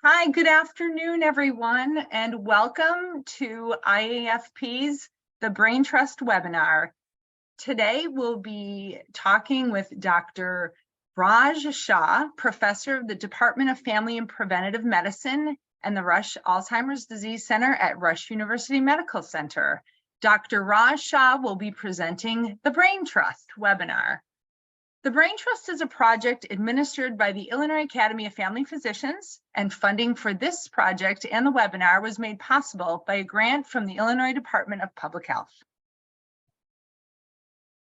Hi, good afternoon, everyone, and welcome to IAFP's The Brain Trust webinar. Today, we'll be talking with Dr. Shah, professor of the Department of Family and Preventive Medicine and the Rush Alzheimer's Disease Center at Rush University Medical Center. Dr. Shah will be presenting the Brain Trust webinar. The Brain Trust is a project administered by the Illinois Academy of Family Physicians, and funding for this project and the webinar was made possible by a grant from the Illinois Department of Public Health.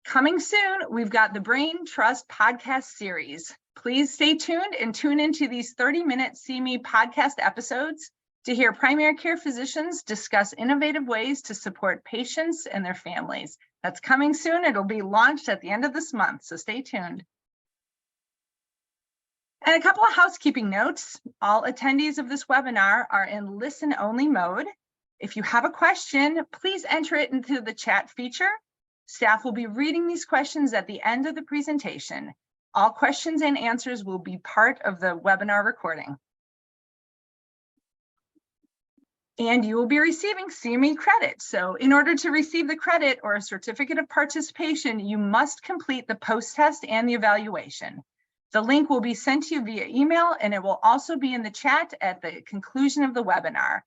Coming soon, we've got the Brain Trust podcast series. Please stay tuned and tune into these 30-minute CME podcast episodes to hear primary care physicians discuss innovative ways to support patients and their families. That's coming soon. It'll be launched at the end of this month, so stay tuned. And a couple of housekeeping notes. All attendees of this webinar are in listen-only mode. If you have a question, please enter it into the chat feature. Staff will be reading these questions at the end of the presentation. All questions and answers will be part of the webinar recording. And you will be receiving CME credit. So in order to receive the credit or a certificate of participation, you must complete the post-test and the evaluation. The link will be sent to you via email, and it will also be in the chat at the conclusion of the webinar.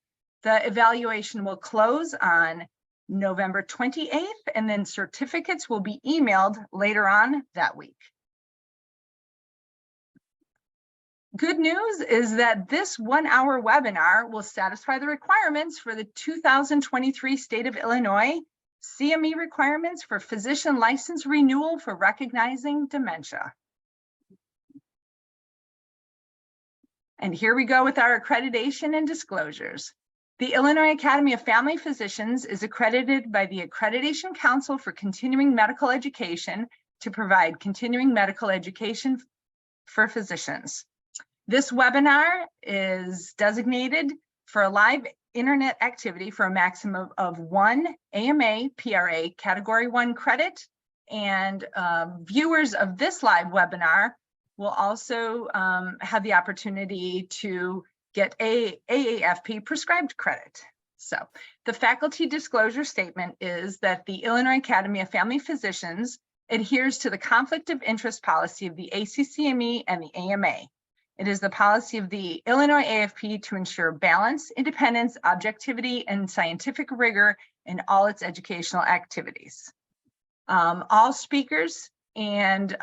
The evaluation will close on November 28th, and then certificates will be emailed later on that week. Good news is that this 1-hour webinar will satisfy the requirements for the 2023 State of Illinois CME requirements for physician license renewal for recognizing dementia. And here we go with our accreditation and disclosures. The Illinois Academy of Family Physicians is accredited by the Accreditation Council for Continuing Medical Education to provide continuing medical education for physicians. This webinar is designated for a live internet activity for a maximum of 1 AMA PRA Category 1 credit, and viewers of this live webinar will also have the opportunity to get a AAFP prescribed credit. So the faculty disclosure statement is that the Illinois Academy of Family Physicians adheres to the conflict of interest policy of the ACCME and the AMA. It is the policy of the Illinois AFP to ensure balance, independence, objectivity, and scientific rigor in all its educational activities. All speakers and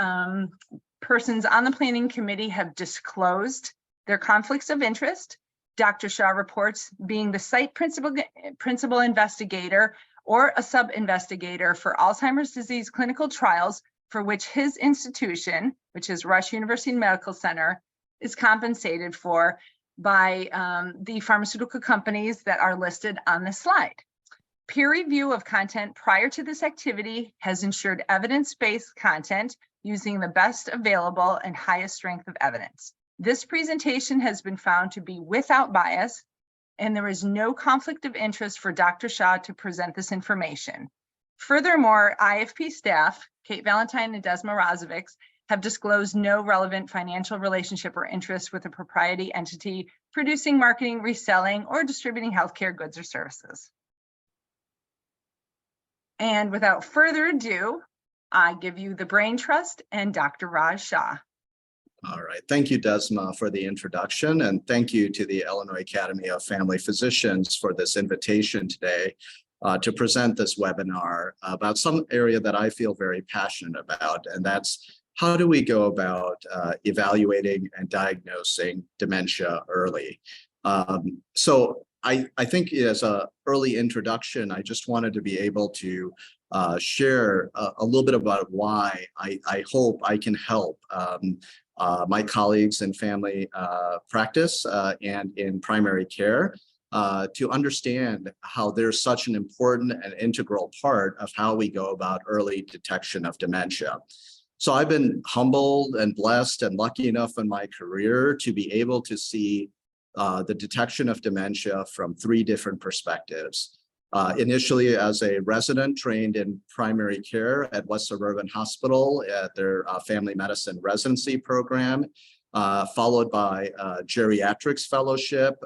persons on the planning committee have disclosed their conflicts of interest. Dr. Shah reports being the site principal investigator or a sub-investigator for Alzheimer's disease clinical trials for which his institution, which is Rush University Medical Center, is compensated for by the pharmaceutical companies that are listed on this slide. Peer review of content prior to this activity has ensured evidence-based content using the best available and highest strength of evidence. This presentation has been found to be without bias, and there is no conflict of interest for Dr. Shah to present this information. Furthermore, IFP staff, Kate Valentine and Desma Rozovics, have disclosed no relevant financial relationship or interest with a proprietary entity producing, marketing, reselling, or distributing healthcare goods or services. And without further ado, I give you the Brain Trust and Dr. Shah. All right, thank you, Desma, for the introduction, and thank you to the Illinois Academy of Family Physicians for this invitation today to present this webinar about some area that I feel very passionate about, and that's how do we go about evaluating and diagnosing dementia early? So I think as an early introduction, I just wanted to be able to share a little bit about why I hope I can help my colleagues in family practice and in primary care to understand how there's such an important and integral part of how we go about early detection of dementia. So I've been humbled and blessed and lucky enough in my career to be able to see the detection of dementia from 3 different perspectives. Initially as a resident trained in primary care at West Suburban Hospital at their family medicine residency program, followed by a geriatrics fellowship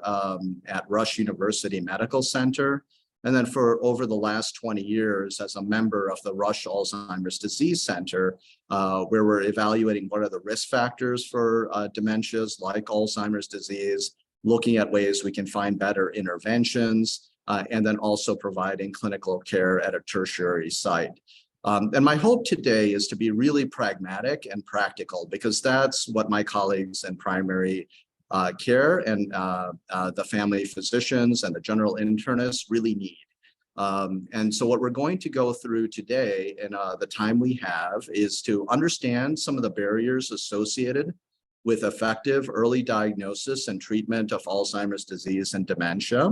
at Rush University Medical Center. And then for over the last 20 years as a member of the Rush Alzheimer's Disease Center, where we're evaluating what are the risk factors for dementias like Alzheimer's disease, looking at ways we can find better interventions, and then also providing clinical care at a tertiary site. And my hope today is to be really pragmatic and practical, because that's what my colleagues in primary care and the family physicians and the general internists really need. And so what we're going to go through today in the time we have is to understand some of the barriers associated with effective early diagnosis and treatment of Alzheimer's disease and dementia.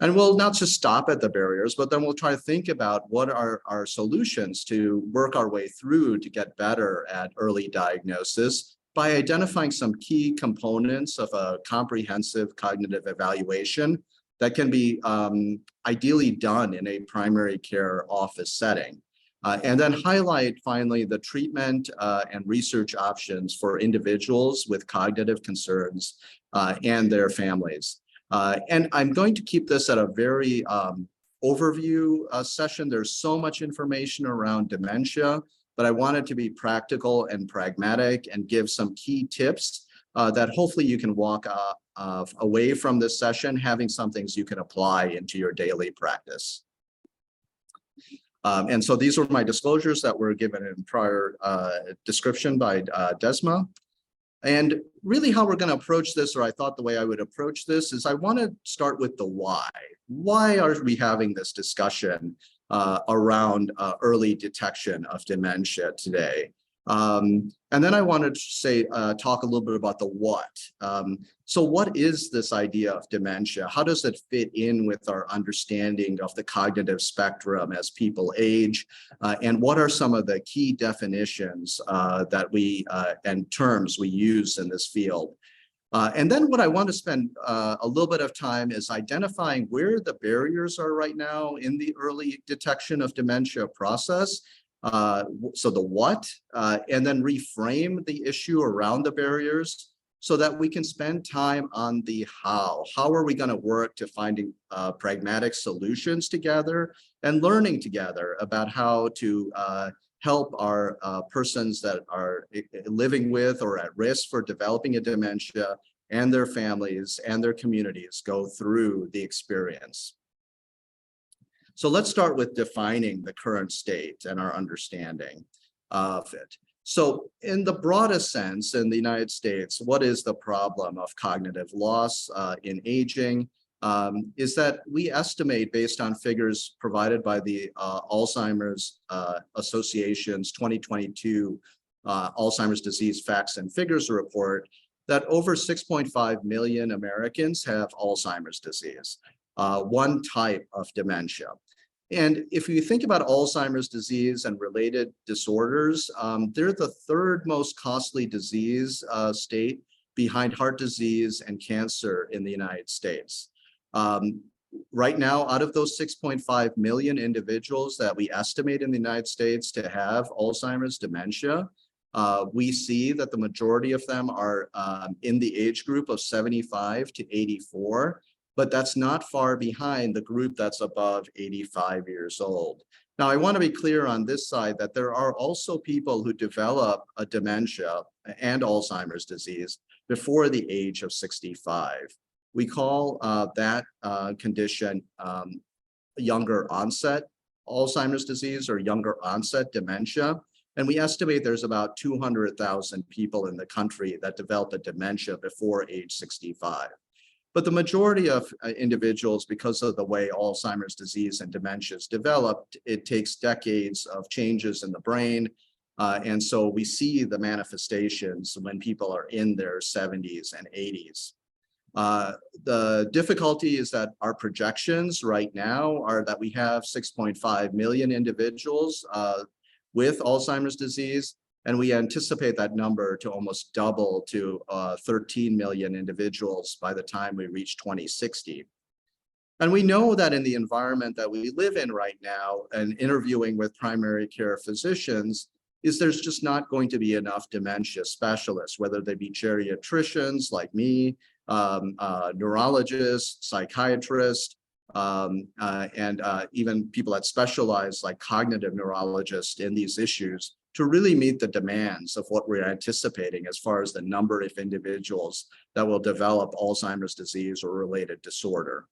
And we'll not just stop at the barriers, but then we'll try to think about what are our solutions to work our way through to get better at early diagnosis by identifying some key components of a comprehensive cognitive evaluation that can be ideally done in a primary care office setting. And then highlight finally the treatment and research options for individuals with cognitive concerns and their families. And I'm going to keep this at a very overview session. There's so much information around dementia, but I wanted to be practical and pragmatic and give some key tips that hopefully you can walk away from this session having some things you can apply into your daily practice. And so these were my disclosures that were given in prior description by Desma. And really how we're going to approach this, or I thought the way I would approach this, is I want to start with the why. Why are we having this discussion around early detection of dementia today? And then I wanted to say, talk a little bit about the what. So what is this idea of dementia? How does it fit in with our understanding of the cognitive spectrum as people age? And what are some of the key definitions that we and terms we use in this field? And then what I want to spend a little bit of time is identifying where the barriers are right now in the early detection of dementia process. So the what, and then reframe the issue around the barriers so that we can spend time on the how. How are we going to work to finding pragmatic solutions together and learning together about how to help our persons that are living with or at risk for developing a dementia and their families and their communities go through the experience. So let's start with defining the current state and our understanding of it. So in the broadest sense, in the United States, what is the problem of cognitive loss in aging? Is that we estimate, based on figures provided by the Alzheimer's Association's 2022 Alzheimer's Disease Facts and Figures report, that over 6.5 million Americans have Alzheimer's disease, one type of dementia. And if you think about Alzheimer's disease and related disorders, they're the third most costly disease state behind heart disease and cancer in the United States. Right now, out of those 6.5 million individuals that we estimate in the United States to have Alzheimer's dementia, we see that the majority of them are in the age group of 75 to 84. But that's not far behind the group that's above 85 years old. Now, I want to be clear on this side that there are also people who develop a dementia and Alzheimer's disease before the age of 65. We call that condition younger onset Alzheimer's disease or younger onset dementia. And we estimate there's about 200,000 people in the country that develop a dementia before age 65. But the majority of individuals, because of the way Alzheimer's disease and dementia is developed, it takes decades of changes in the brain. And so we see the manifestations when people are in their 70s and 80s. The difficulty is that our projections right now are that we have 6.5 million individuals with Alzheimer's disease. And we anticipate that number to almost double to 13 million individuals by the time we reach 2060. And we know that in the environment that we live in right now, and interviewing with primary care physicians, is there's just not going to be enough dementia specialists, whether they be geriatricians like me, neurologists, psychiatrists, and even people that specialize like cognitive neurologists in these issues to really meet the demands of what we're anticipating as far as the number of individuals that will develop Alzheimer's disease or related disorder.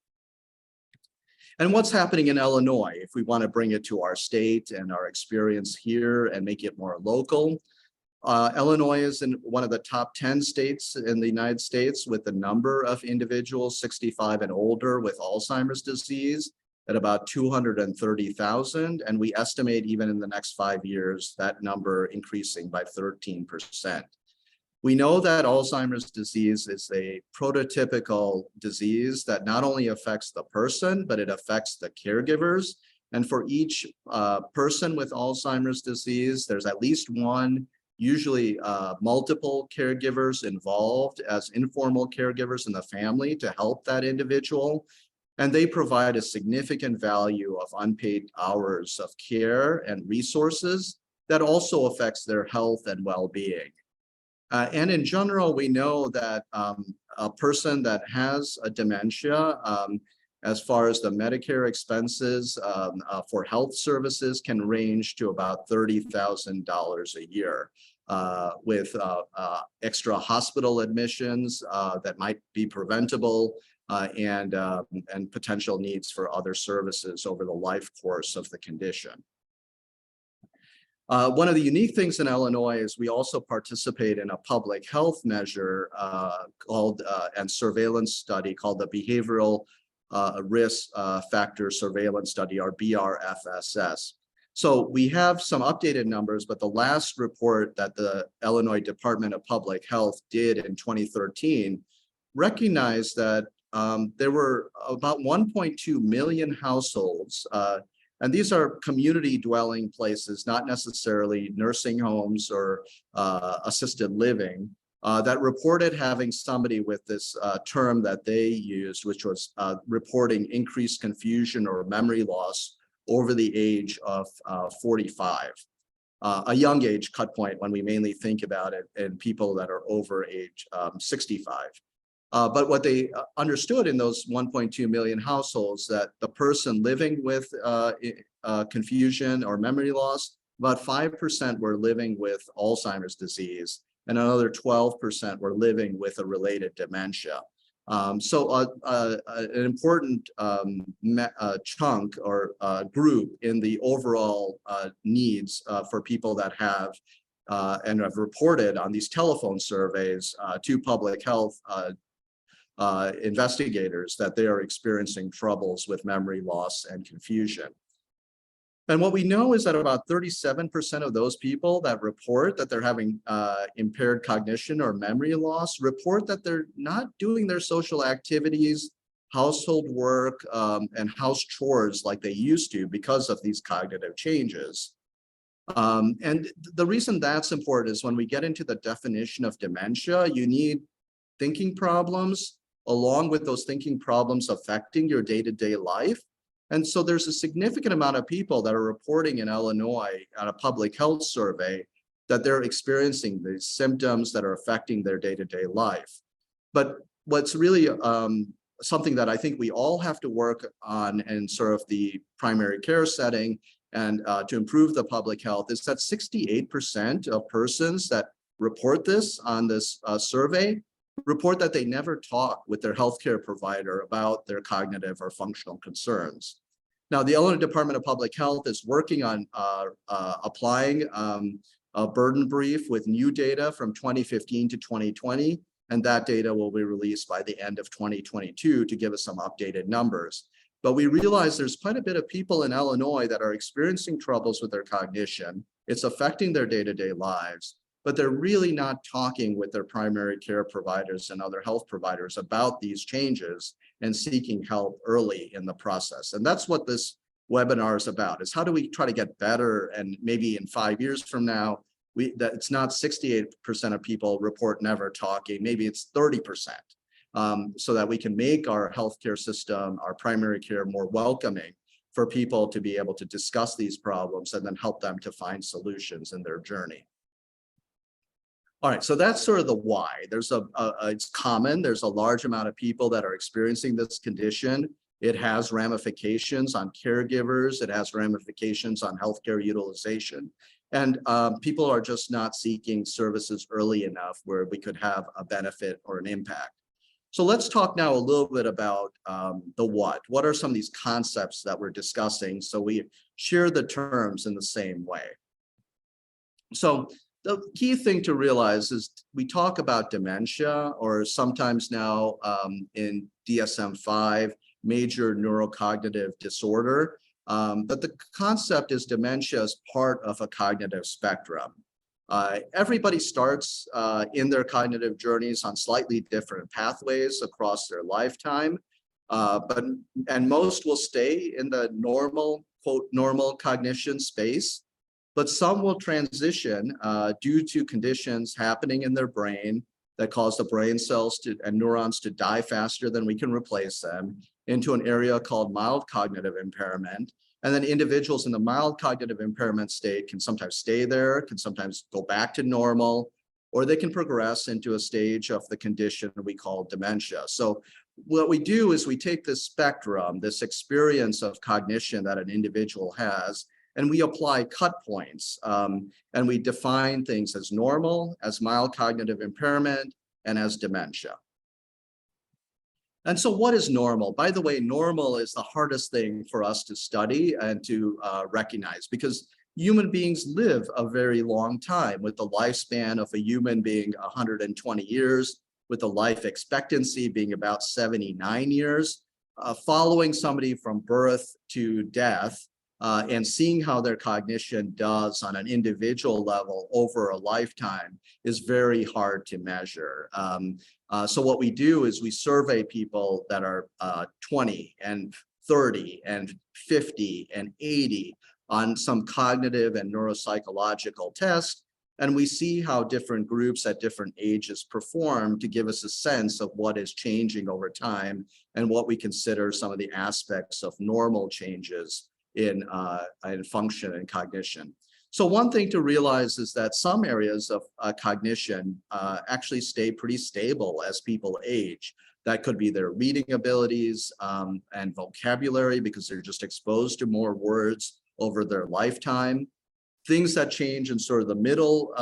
And what's happening in Illinois, if we want to bring it to our state and our experience here and make it more local. Illinois is in one of the top 10 states in the United States with the number of individuals 65 and older with Alzheimer's disease at about 230,000. And we estimate even in the next 5 years, that number increasing by 13%. We know that Alzheimer's disease is a prototypical disease that not only affects the person, but it affects the caregivers. And for each person with Alzheimer's disease, there's at least one, usually multiple caregivers involved as informal caregivers in the family to help that individual. And they provide a significant value of unpaid hours of care and resources that also affects their health and well-being. And in general, we know that a person that has a dementia, as far as the Medicare expenses for health services can range to about $30,000 a year with extra hospital admissions that might be preventable and potential needs for other services over the life course of the condition. One of the unique things in Illinois is we also participate in a public health measure called and surveillance study called the Behavioral Risk Factor Surveillance Study, or BRFSS. So we have some updated numbers, but the last report that the Illinois Department of Public Health did in 2013 recognized that there were about 1.2 million households, and these are community dwelling places, not necessarily nursing homes or assisted living, that reported having somebody with this term that they used, which was reporting increased confusion or memory loss over the age of 45. A young age cut point when we mainly think about it in people that are over age 65. But what they understood in those 1.2 million households, that the person living with confusion or memory loss, about 5% were living with Alzheimer's disease, and another 12% were living with a related dementia. So an important chunk or group in the overall needs for people that have and have reported on these telephone surveys to public health investigators that they are experiencing troubles with memory loss and confusion. And what we know is that about 37% of those people that report that they're having impaired cognition or memory loss report that they're not doing their social activities, household work, and house chores like they used to because of these cognitive changes. And the reason that's important is when we get into the definition of dementia, you need thinking problems along with those thinking problems affecting your day-to-day life. And so there's a significant amount of people that are reporting in Illinois on a public health survey that they're experiencing these symptoms that are affecting their day-to-day life. But what's really something that I think we all have to work on in sort of the primary care setting and to improve the public health is that 68% of persons that report this on this survey report that they never talk with their healthcare provider about their cognitive or functional concerns. Now, the Illinois Department of Public Health is working on applying a burden brief with new data from 2015 to 2020, and that data will be released by the end of 2022 to give us some updated numbers. But we realize there's quite a bit of people in Illinois that are experiencing troubles with their cognition. It's affecting their day-to-day lives, but they're really not talking with their primary care providers and other health providers about these changes and seeking help early in the process. And that's what this webinar is about, is how do we try to get better, and maybe in 5 years from now, that it's not 68% of people report never talking, maybe it's 30%, so that we can make our healthcare system, our primary care, more welcoming for people to be able to discuss these problems and then help them to find solutions in their journey. All right, so that's sort of the why. It's common. There's a large amount of people that are experiencing this condition. It has ramifications on caregivers. It has ramifications on healthcare utilization. And people are just not seeking services early enough where we could have a benefit or an impact. So let's talk now a little bit about the what. What are some of these concepts that we're discussing so we share the terms in the same way? So the key thing to realize is we talk about dementia, or sometimes now in DSM-5, major neurocognitive disorder. But the concept is dementia is part of a cognitive spectrum. Everybody starts in their cognitive journeys on slightly different pathways across their lifetime, and most will stay in the normal, quote, normal cognition space. But some will transition due to conditions happening in their brain that cause the brain cells and neurons to die faster than we can replace them into an area called mild cognitive impairment. And then individuals in the mild cognitive impairment state can sometimes stay there, can sometimes go back to normal, or they can progress into a stage of the condition we call dementia. So what we do is we take this spectrum, this experience of cognition that an individual has, and we apply cut points, and we define things as normal, as mild cognitive impairment, and as dementia. And so what is normal? By the way, normal is the hardest thing for us to study and to recognize, because human beings live a very long time, with the lifespan of a human being 120 years, with the life expectancy being about 79 years. Following somebody from birth to death, and seeing how their cognition does on an individual level over a lifetime is very hard to measure. So what we do is we survey people that are 20 and 30 and 50 and 80 on some cognitive and neuropsychological tests, and we see how different groups at different ages perform to give us a sense of what is changing over time and what we consider some of the aspects of normal changes in function and cognition. So one thing to realize is that some areas of cognition actually stay pretty stable as people age. That could be their reading abilities and vocabulary, because they're just exposed to more words over their lifetime. Things that change in sort of the middle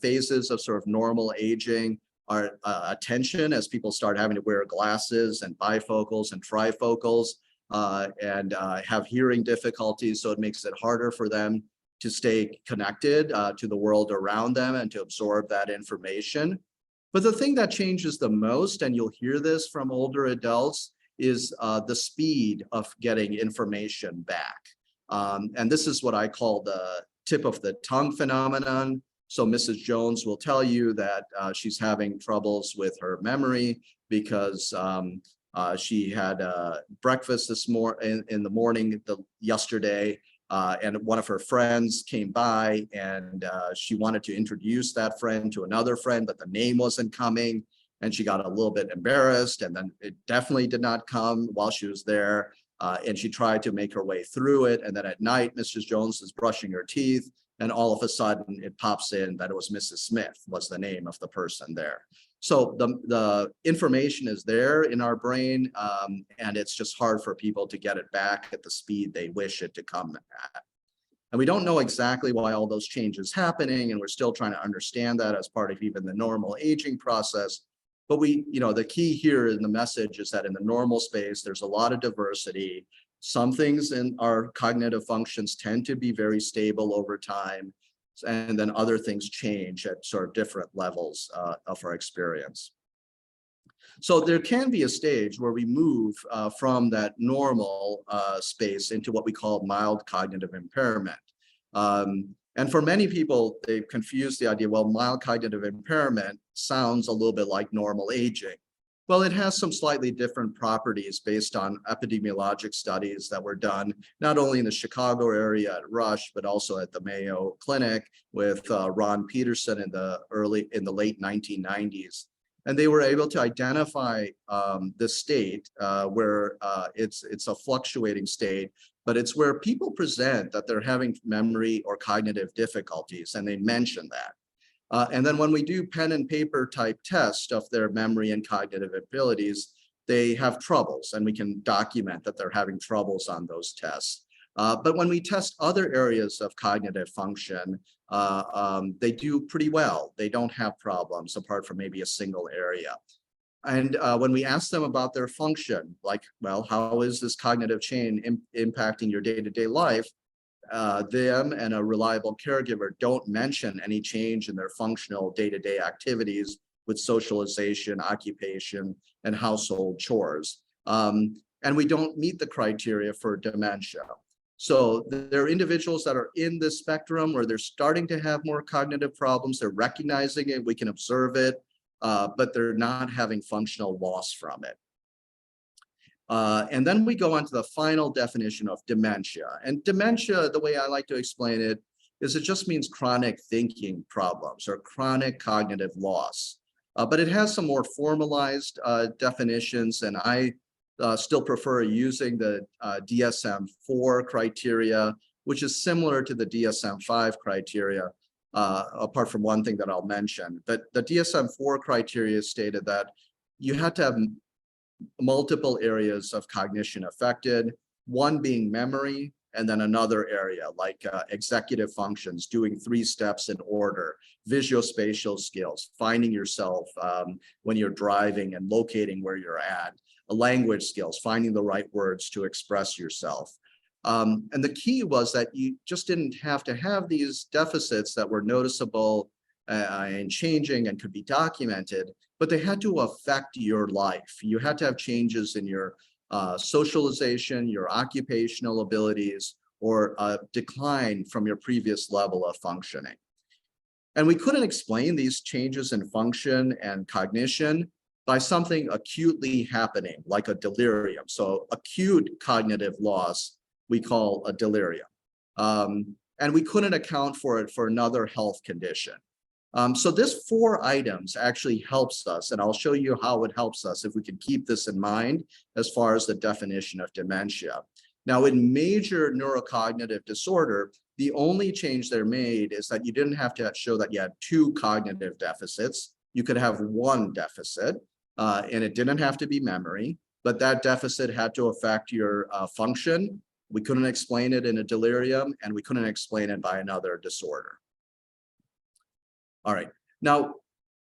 phases of sort of normal aging are attention, as people start having to wear glasses and bifocals and trifocals, and have hearing difficulties, so it makes it harder for them to stay connected to the world around them and to absorb that information. But the thing that changes the most, and you'll hear this from older adults, is the speed of getting information back. And this is what I call the tip of the tongue phenomenon. So Mrs. Jones will tell you that she's having troubles with her memory because she had breakfast in the morning yesterday, and one of her friends came by, and she wanted to introduce that friend to another friend, but the name wasn't coming, and she got a little bit embarrassed, and then it definitely did not come while she was there, and she tried to make her way through it, and then at night, Mrs. Jones is brushing her teeth, and all of a sudden it pops in that it was Mrs. Smith was the name of the person there. So the information is there in our brain, and it's just hard for people to get it back at the speed they wish it to come at. And we don't know exactly why all those changes happening, and we're still trying to understand that as part of even the normal aging process. But the key here in the message is that in the normal space, there's a lot of diversity. Some things in our cognitive functions tend to be very stable over time, and then other things change at sort of different levels of our experience. So there can be a stage where we move from that normal space into what we call mild cognitive impairment. And for many people, they've confused the idea, well, mild cognitive impairment sounds a little bit like normal aging. Well, it has some slightly different properties based on epidemiologic studies that were done, not only in the Chicago area at Rush, but also at the Mayo Clinic with Ron Peterson in the late 1990s. And they were able to identify the state where it's a fluctuating state but it's where people present that they're having memory or cognitive difficulties, and they mention that. And then when we do pen and paper type tests of their memory and cognitive abilities, they have troubles, and we can document that they're having troubles on those tests. But when we test other areas of cognitive function, they do pretty well. They don't have problems apart from maybe a single area. And when we ask them about their function, like, well, how is this cognitive change impacting your day-to-day life? Them and a reliable caregiver don't mention any change in their functional day-to-day activities with socialization, occupation, and household chores. And we don't meet the criteria for dementia. So there are individuals that are in this spectrum where they're starting to have more cognitive problems. They're recognizing it, we can observe it, but they're not having functional loss from it. And then we go on to the final definition of dementia. And dementia, the way I like to explain it, is it just means chronic thinking problems or chronic cognitive loss. But it has some more formalized definitions, and I still prefer using the DSM-4 criteria, which is similar to the DSM-5 criteria, apart from one thing that I'll mention. But the DSM-4 criteria stated that you had to have multiple areas of cognition affected, one being memory, and then another area like executive functions, doing 3 steps in order, visuospatial skills, finding yourself when you're driving and locating where you're at, language skills, finding the right words to express yourself. And the key was that you just didn't have to have these deficits that were noticeable and changing and could be documented, but they had to affect your life. You had to have changes in your socialization, your occupational abilities, or a decline from your previous level of functioning. And we couldn't explain these changes in function and cognition by something acutely happening, like a delirium. So acute cognitive loss, we call a delirium. And we couldn't account for it for another health condition. So this 4 items actually helps us, and I'll show you how it helps us if we can keep this in mind as far as the definition of dementia. Now, in major neurocognitive disorder, the only change they're made is that you didn't have to show that you had 2 cognitive deficits. You could have 1 deficit, and it didn't have to be memory, but that deficit had to affect your function. We couldn't explain it in a delirium, and we couldn't explain it by another disorder. All right, now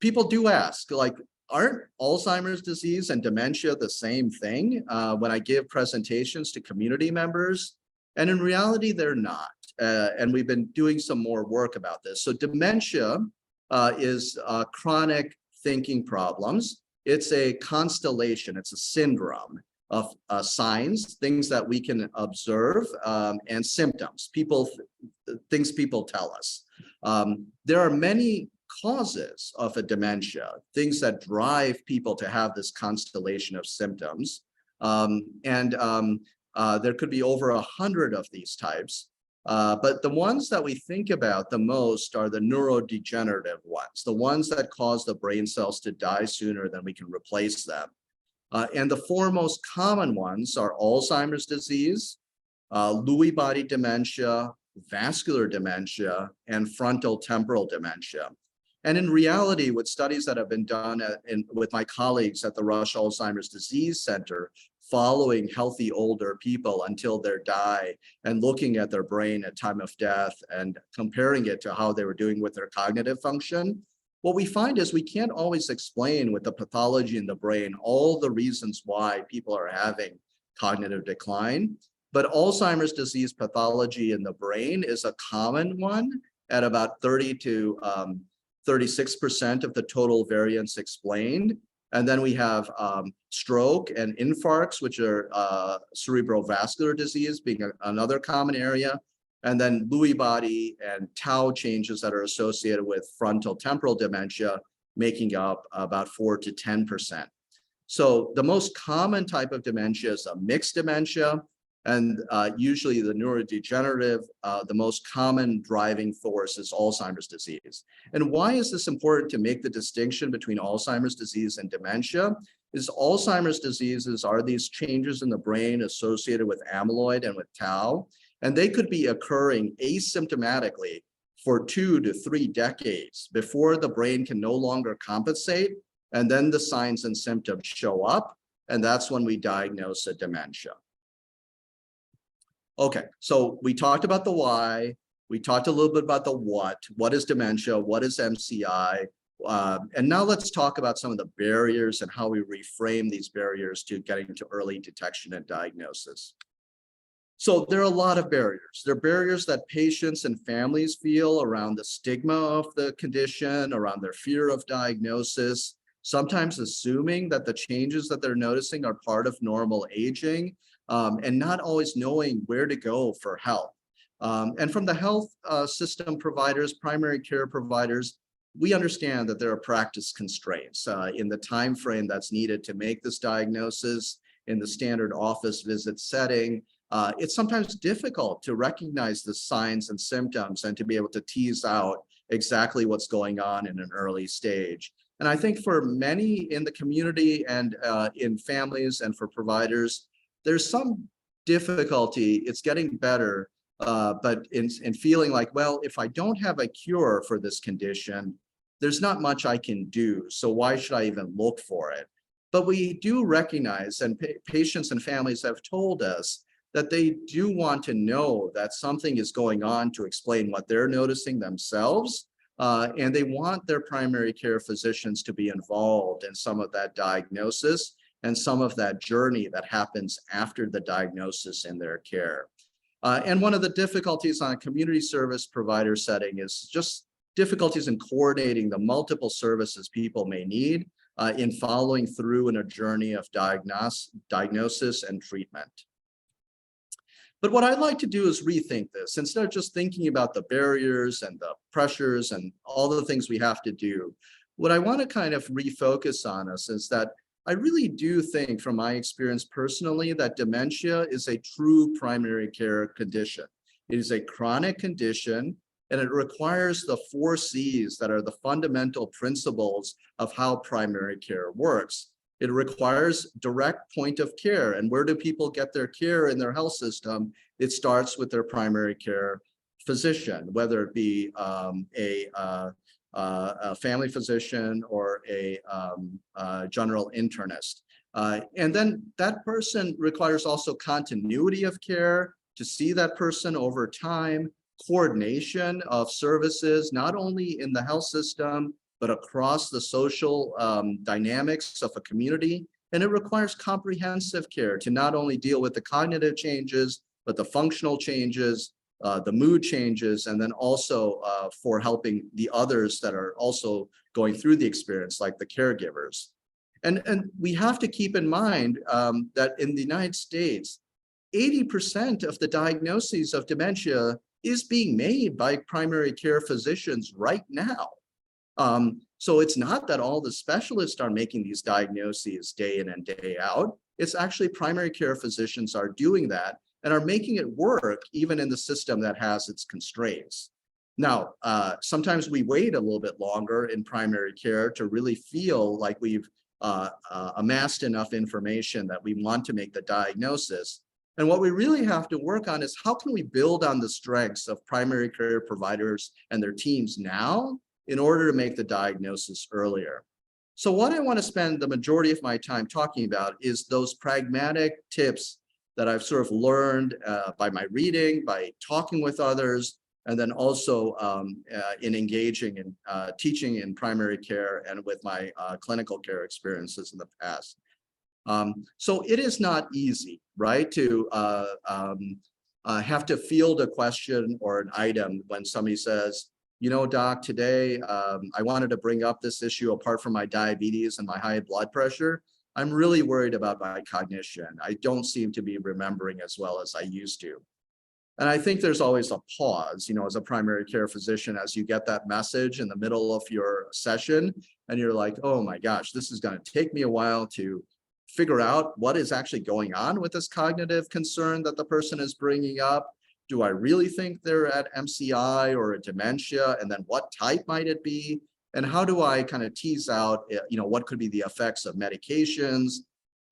people do ask, like, aren't Alzheimer's disease and dementia the same thing when I give presentations to community members? And in reality, they're not. And we've been doing some more work about this. So dementia is chronic thinking problems. It's a constellation, it's a syndrome of signs, things that we can observe, and symptoms, things people tell us. There are many causes of a dementia, things that drive people to have this constellation of symptoms. There could be over 100 of these types. But the ones that we think about the most are the neurodegenerative ones, the ones that cause the brain cells to die sooner than we can replace them. And the 4 most common ones are Alzheimer's disease, Lewy body dementia, vascular dementia, and frontal temporal dementia. And in reality, with studies that have been done with my colleagues at the Rush Alzheimer's Disease Center, following healthy older people until they die and looking at their brain at time of death and comparing it to how they were doing with their cognitive function, what we find is we can't always explain with the pathology in the brain all the reasons why people are having cognitive decline. But Alzheimer's disease pathology in the brain is a common one at about 30 to 36% of the total variance explained. And then we have stroke and infarcts, which are cerebrovascular disease being another common area. And then Lewy body and tau changes that are associated with frontal temporal dementia, making up about 4 to 10%. So the most common type of dementia is a mixed dementia. And usually the neurodegenerative, the most common driving force is Alzheimer's disease. And why is this important to make the distinction between Alzheimer's disease and dementia? Is Alzheimer's diseases are these changes in the brain associated with amyloid and with tau, and they could be occurring asymptomatically for 2 to 3 decades before the brain can no longer compensate, and then the signs and symptoms show up, and that's when we diagnose a dementia. Okay, so we talked about the why, we talked a little bit about the what is dementia, what is MCI, and now let's talk about some of the barriers and how we reframe these barriers to getting to early detection and diagnosis. So there are a lot of barriers. There are barriers that patients and families feel around the stigma of the condition, around their fear of diagnosis, sometimes assuming that the changes that they're noticing are part of normal aging, and not always knowing where to go for help. And from the health system providers, primary care providers, we understand that there are practice constraints in the time frame that's needed to make this diagnosis in the standard office visit setting. It's sometimes difficult to recognize the signs and symptoms and to be able to tease out exactly what's going on in an early stage. And I think for many in the community and in families and for providers, there's some difficulty. It's getting better, but in feeling like, well, if I don't have a cure for this condition, there's not much I can do. So why should I even look for it? But we do recognize, and patients and families have told us, that they do want to know that something is going on to explain what they're noticing themselves. And they want their primary care physicians to be involved in some of that diagnosis and some of that journey that happens after the diagnosis in their care. And one of the difficulties on a community service provider setting is just difficulties in coordinating the multiple services people may need in following through in a journey of diagnosis and treatment. But what I'd like to do is rethink this. Instead of just thinking about the barriers and the pressures and all the things we have to do, what I want to kind of refocus on us is that I really do think, from my experience personally, that dementia is a true primary care condition. It is a chronic condition, and it requires the 4 C's that are the fundamental principles of how primary care works. It requires direct point of care. And where do people get their care in their health system? It starts with their primary care physician, whether it be a family physician or a general internist. And then that person requires also continuity of care, to see that person over time, coordination of services, not only in the health system, but across the social dynamics of a community. And it requires comprehensive care to not only deal with the cognitive changes, but the functional changes, the mood changes, and then also for helping the others that are also going through the experience, like the caregivers. And we have to keep in mind that in the United States, 80% of the diagnoses of dementia is being made by primary care physicians right now. So it's not that all the specialists are making these diagnoses day in and day out. It's actually primary care physicians are doing that and are making it work even in the system that has its constraints. Now, sometimes we wait a little bit longer in primary care to really feel like we've amassed enough information that we want to make the diagnosis. And what we really have to work on is, how can we build on the strengths of primary care providers and their teams now in order to make the diagnosis earlier? So what I want to spend the majority of my time talking about is those pragmatic tips that I've sort of learned by my reading, by talking with others, and then also in engaging in teaching in primary care and with my clinical care experiences in the past. So it is not easy, right, to have to field a question or an item when somebody says, you know, doc, today I wanted to bring up this issue apart from my diabetes and my high blood pressure. I'm really worried about my cognition. I don't seem to be remembering as well as I used to. And I think there's always a pause, you know, as a primary care physician, as you get that message in the middle of your session and you're like, oh my gosh, this is going to take me a while to figure out what is actually going on with this cognitive concern that the person is bringing up. Do I really think they're at MCI or a dementia? And then what type might it be? And how do I kind of tease out, what could be the effects of medications,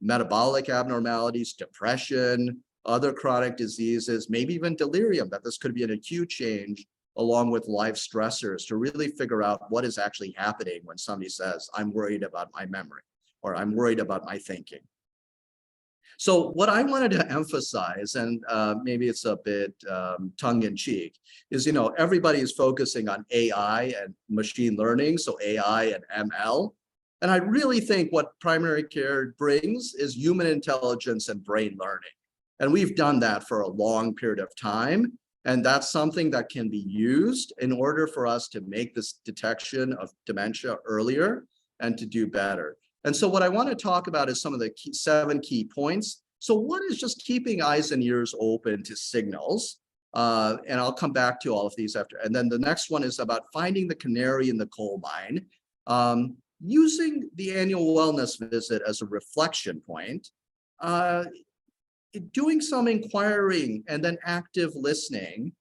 metabolic abnormalities, depression, other chronic diseases, maybe even delirium, that this could be an acute change along with life stressors, to really figure out what is actually happening when somebody says, I'm worried about my memory, or I'm worried about my thinking. So what I wanted to emphasize, and maybe it's a bit tongue-in-cheek, is everybody is focusing on AI and machine learning, so AI and ML. And I really think what primary care brings is human intelligence and brain learning. And we've done that for a long period of time. And that's something that can be used in order for us to make this detection of dementia earlier and to do better. And so what I want to talk about is some of the 7 key points. So one is just keeping eyes and ears open to signals. And I'll come back to all of these after. And then the next one is about finding the canary in the coal mine, using the annual wellness visit as a reflection point, doing some inquiring and then active listening,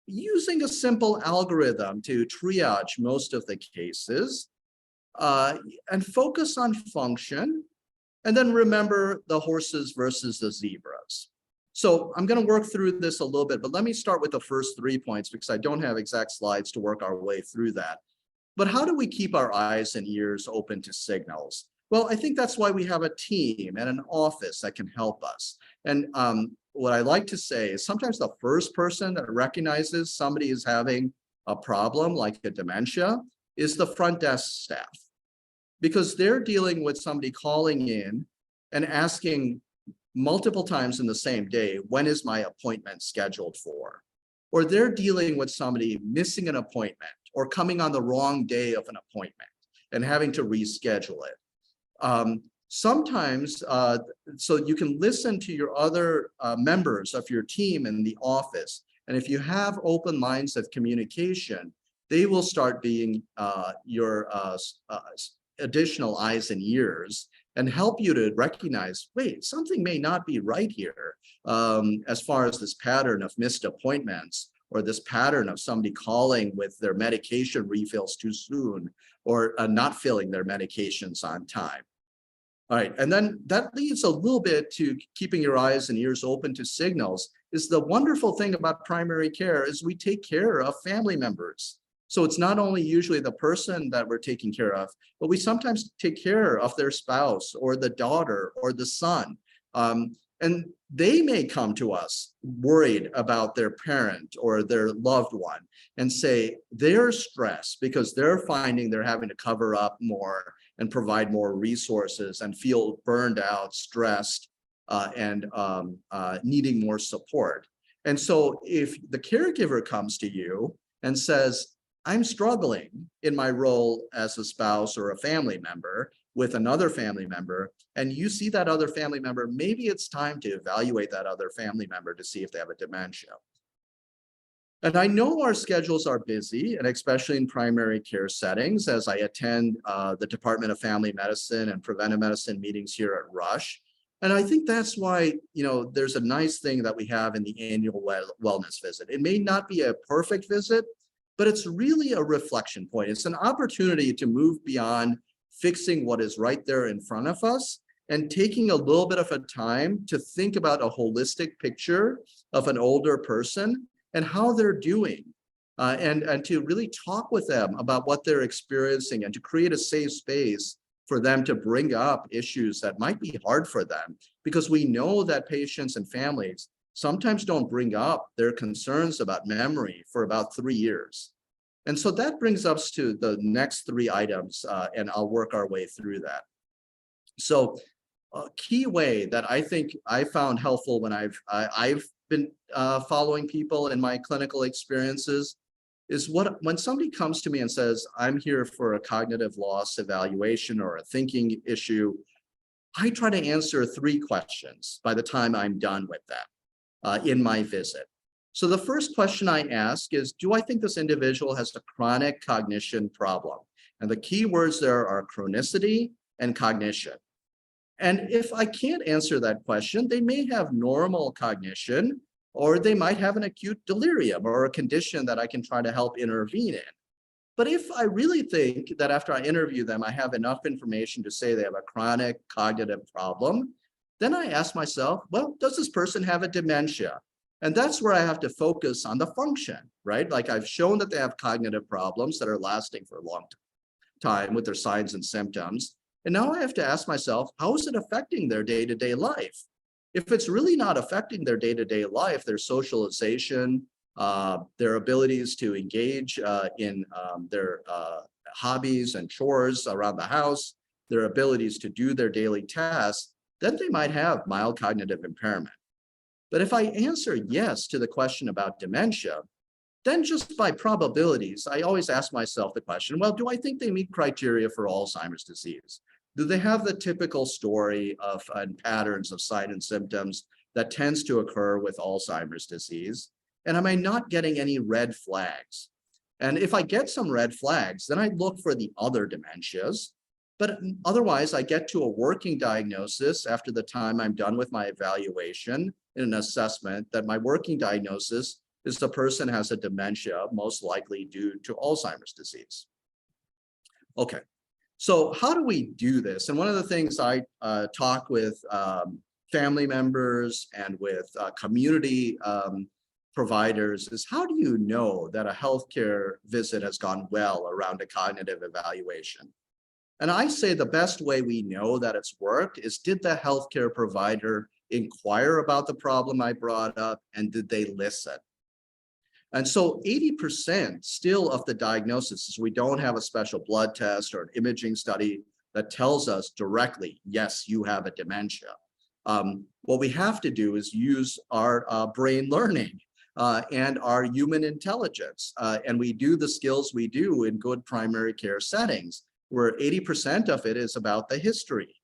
using a simple algorithm to triage most of the cases, and focus on function, and then remember the horses versus the zebras. So I'm going to work through this a little bit, but let me start with the first 3 points because I don't have exact slides to work our way through that. But how do we keep our eyes and ears open to signals? Well, I think that's why we have a team and an office that can help us. And what I like to say is sometimes the first person that recognizes somebody is having a problem like a dementia is the front desk staff, because they're dealing with somebody calling in and asking multiple times in the same day, when is my appointment scheduled for? Or they're dealing with somebody missing an appointment or coming on the wrong day of an appointment and having to reschedule it. Sometimes, so you can listen to your other members of your team in the office. And if you have open lines of communication, they will start being your additional eyes and ears and help you to recognize, wait, something may not be right here as far as this pattern of missed appointments, or this pattern of somebody calling with their medication refills too soon, or not filling their medications on time. All right, and then that leads a little bit to keeping your eyes and ears open to signals. Is the wonderful thing about primary care is we take care of family members. So it's not only usually the person that we're taking care of, but we sometimes take care of their spouse or the daughter or the son. And they may come to us worried about their parent or their loved one and say they're stressed because they're finding they're having to cover up more and provide more resources and feel burned out, stressed, and needing more support. And so if the caregiver comes to you and says, I'm struggling in my role as a spouse or a family member with another family member, and you see that other family member, maybe it's time to evaluate that other family member to see if they have a dementia. And I know our schedules are busy, and especially in primary care settings, as I attend the Department of Family Medicine and Preventive Medicine meetings here at Rush. And I think that's why, there's a nice thing that we have in the annual wellness visit. It may not be a perfect visit, but it's really a reflection point. It's an opportunity to move beyond fixing what is right there in front of us and taking a little bit of a time to think about a holistic picture of an older person and how they're doing, and to really talk with them about what they're experiencing and to create a safe space for them to bring up issues that might be hard for them, because we know that patients and families sometimes don't bring up their concerns about memory for about 3 years. And so that brings us to the next 3 items, and I'll work our way through that. So a key way that I think I found helpful when I've been following people in my clinical experiences is when somebody comes to me and says, I'm here for a cognitive loss evaluation or a thinking issue, I try to answer 3 questions by the time I'm done with them in my visit. So the first question I ask is, do I think this individual has a chronic cognition problem? And the key words there are chronicity and cognition. And if I can't answer that question, they may have normal cognition, or they might have an acute delirium or a condition that I can try to help intervene in. But if I really think that after I interview them, I have enough information to say they have a chronic cognitive problem, then I ask myself, well, does this person have a dementia? And that's where I have to focus on the function, right? Like I've shown that they have cognitive problems that are lasting for a long time with their signs and symptoms. And now I have to ask myself, how is it affecting their day-to-day life? If it's really not affecting their day-to-day life, their socialization, their abilities to engage in their hobbies and chores around the house, their abilities to do their daily tasks, then they might have mild cognitive impairment. But if I answer yes to the question about dementia, then just by probabilities, I always ask myself the question, well, do I think they meet criteria for Alzheimer's disease? Do they have the typical story of and patterns of signs and symptoms that tends to occur with Alzheimer's disease? And am I not getting any red flags? And if I get some red flags, then I look for the other dementias. But otherwise, I get to a working diagnosis after the time I'm done with my evaluation and an assessment that my working diagnosis is the person has a dementia, most likely due to Alzheimer's disease. Okay, so how do we do this? And one of the things I talk with family members and with community providers is, how do you know that a healthcare visit has gone well around a cognitive evaluation? And I say the best way we know that it's worked is, did the healthcare provider inquire about the problem I brought up, and did they listen? And so 80% still of the diagnosis is we don't have a special blood test or an imaging study that tells us directly, yes, you have a dementia. What we have to do is use our brain learning and our human intelligence. And we do the skills we do in good primary care settings, where 80% of it is about the history.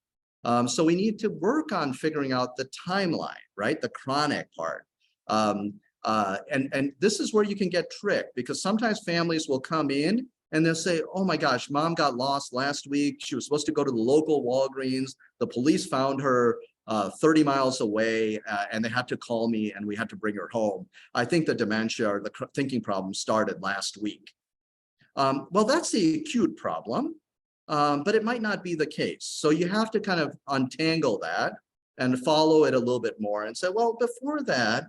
So we need to work on figuring out the timeline, right? The chronic part. And this is where you can get tricked, because sometimes families will come in and they'll say, oh my gosh, mom got lost last week. She was supposed to go to the local Walgreens. The police found her 30 miles away, and they had to call me and we had to bring her home. I think the dementia or the thinking problem started last week. Well, that's the acute problem, but it might not be the case. So you have to kind of untangle that and follow it a little bit more and say, well, before that,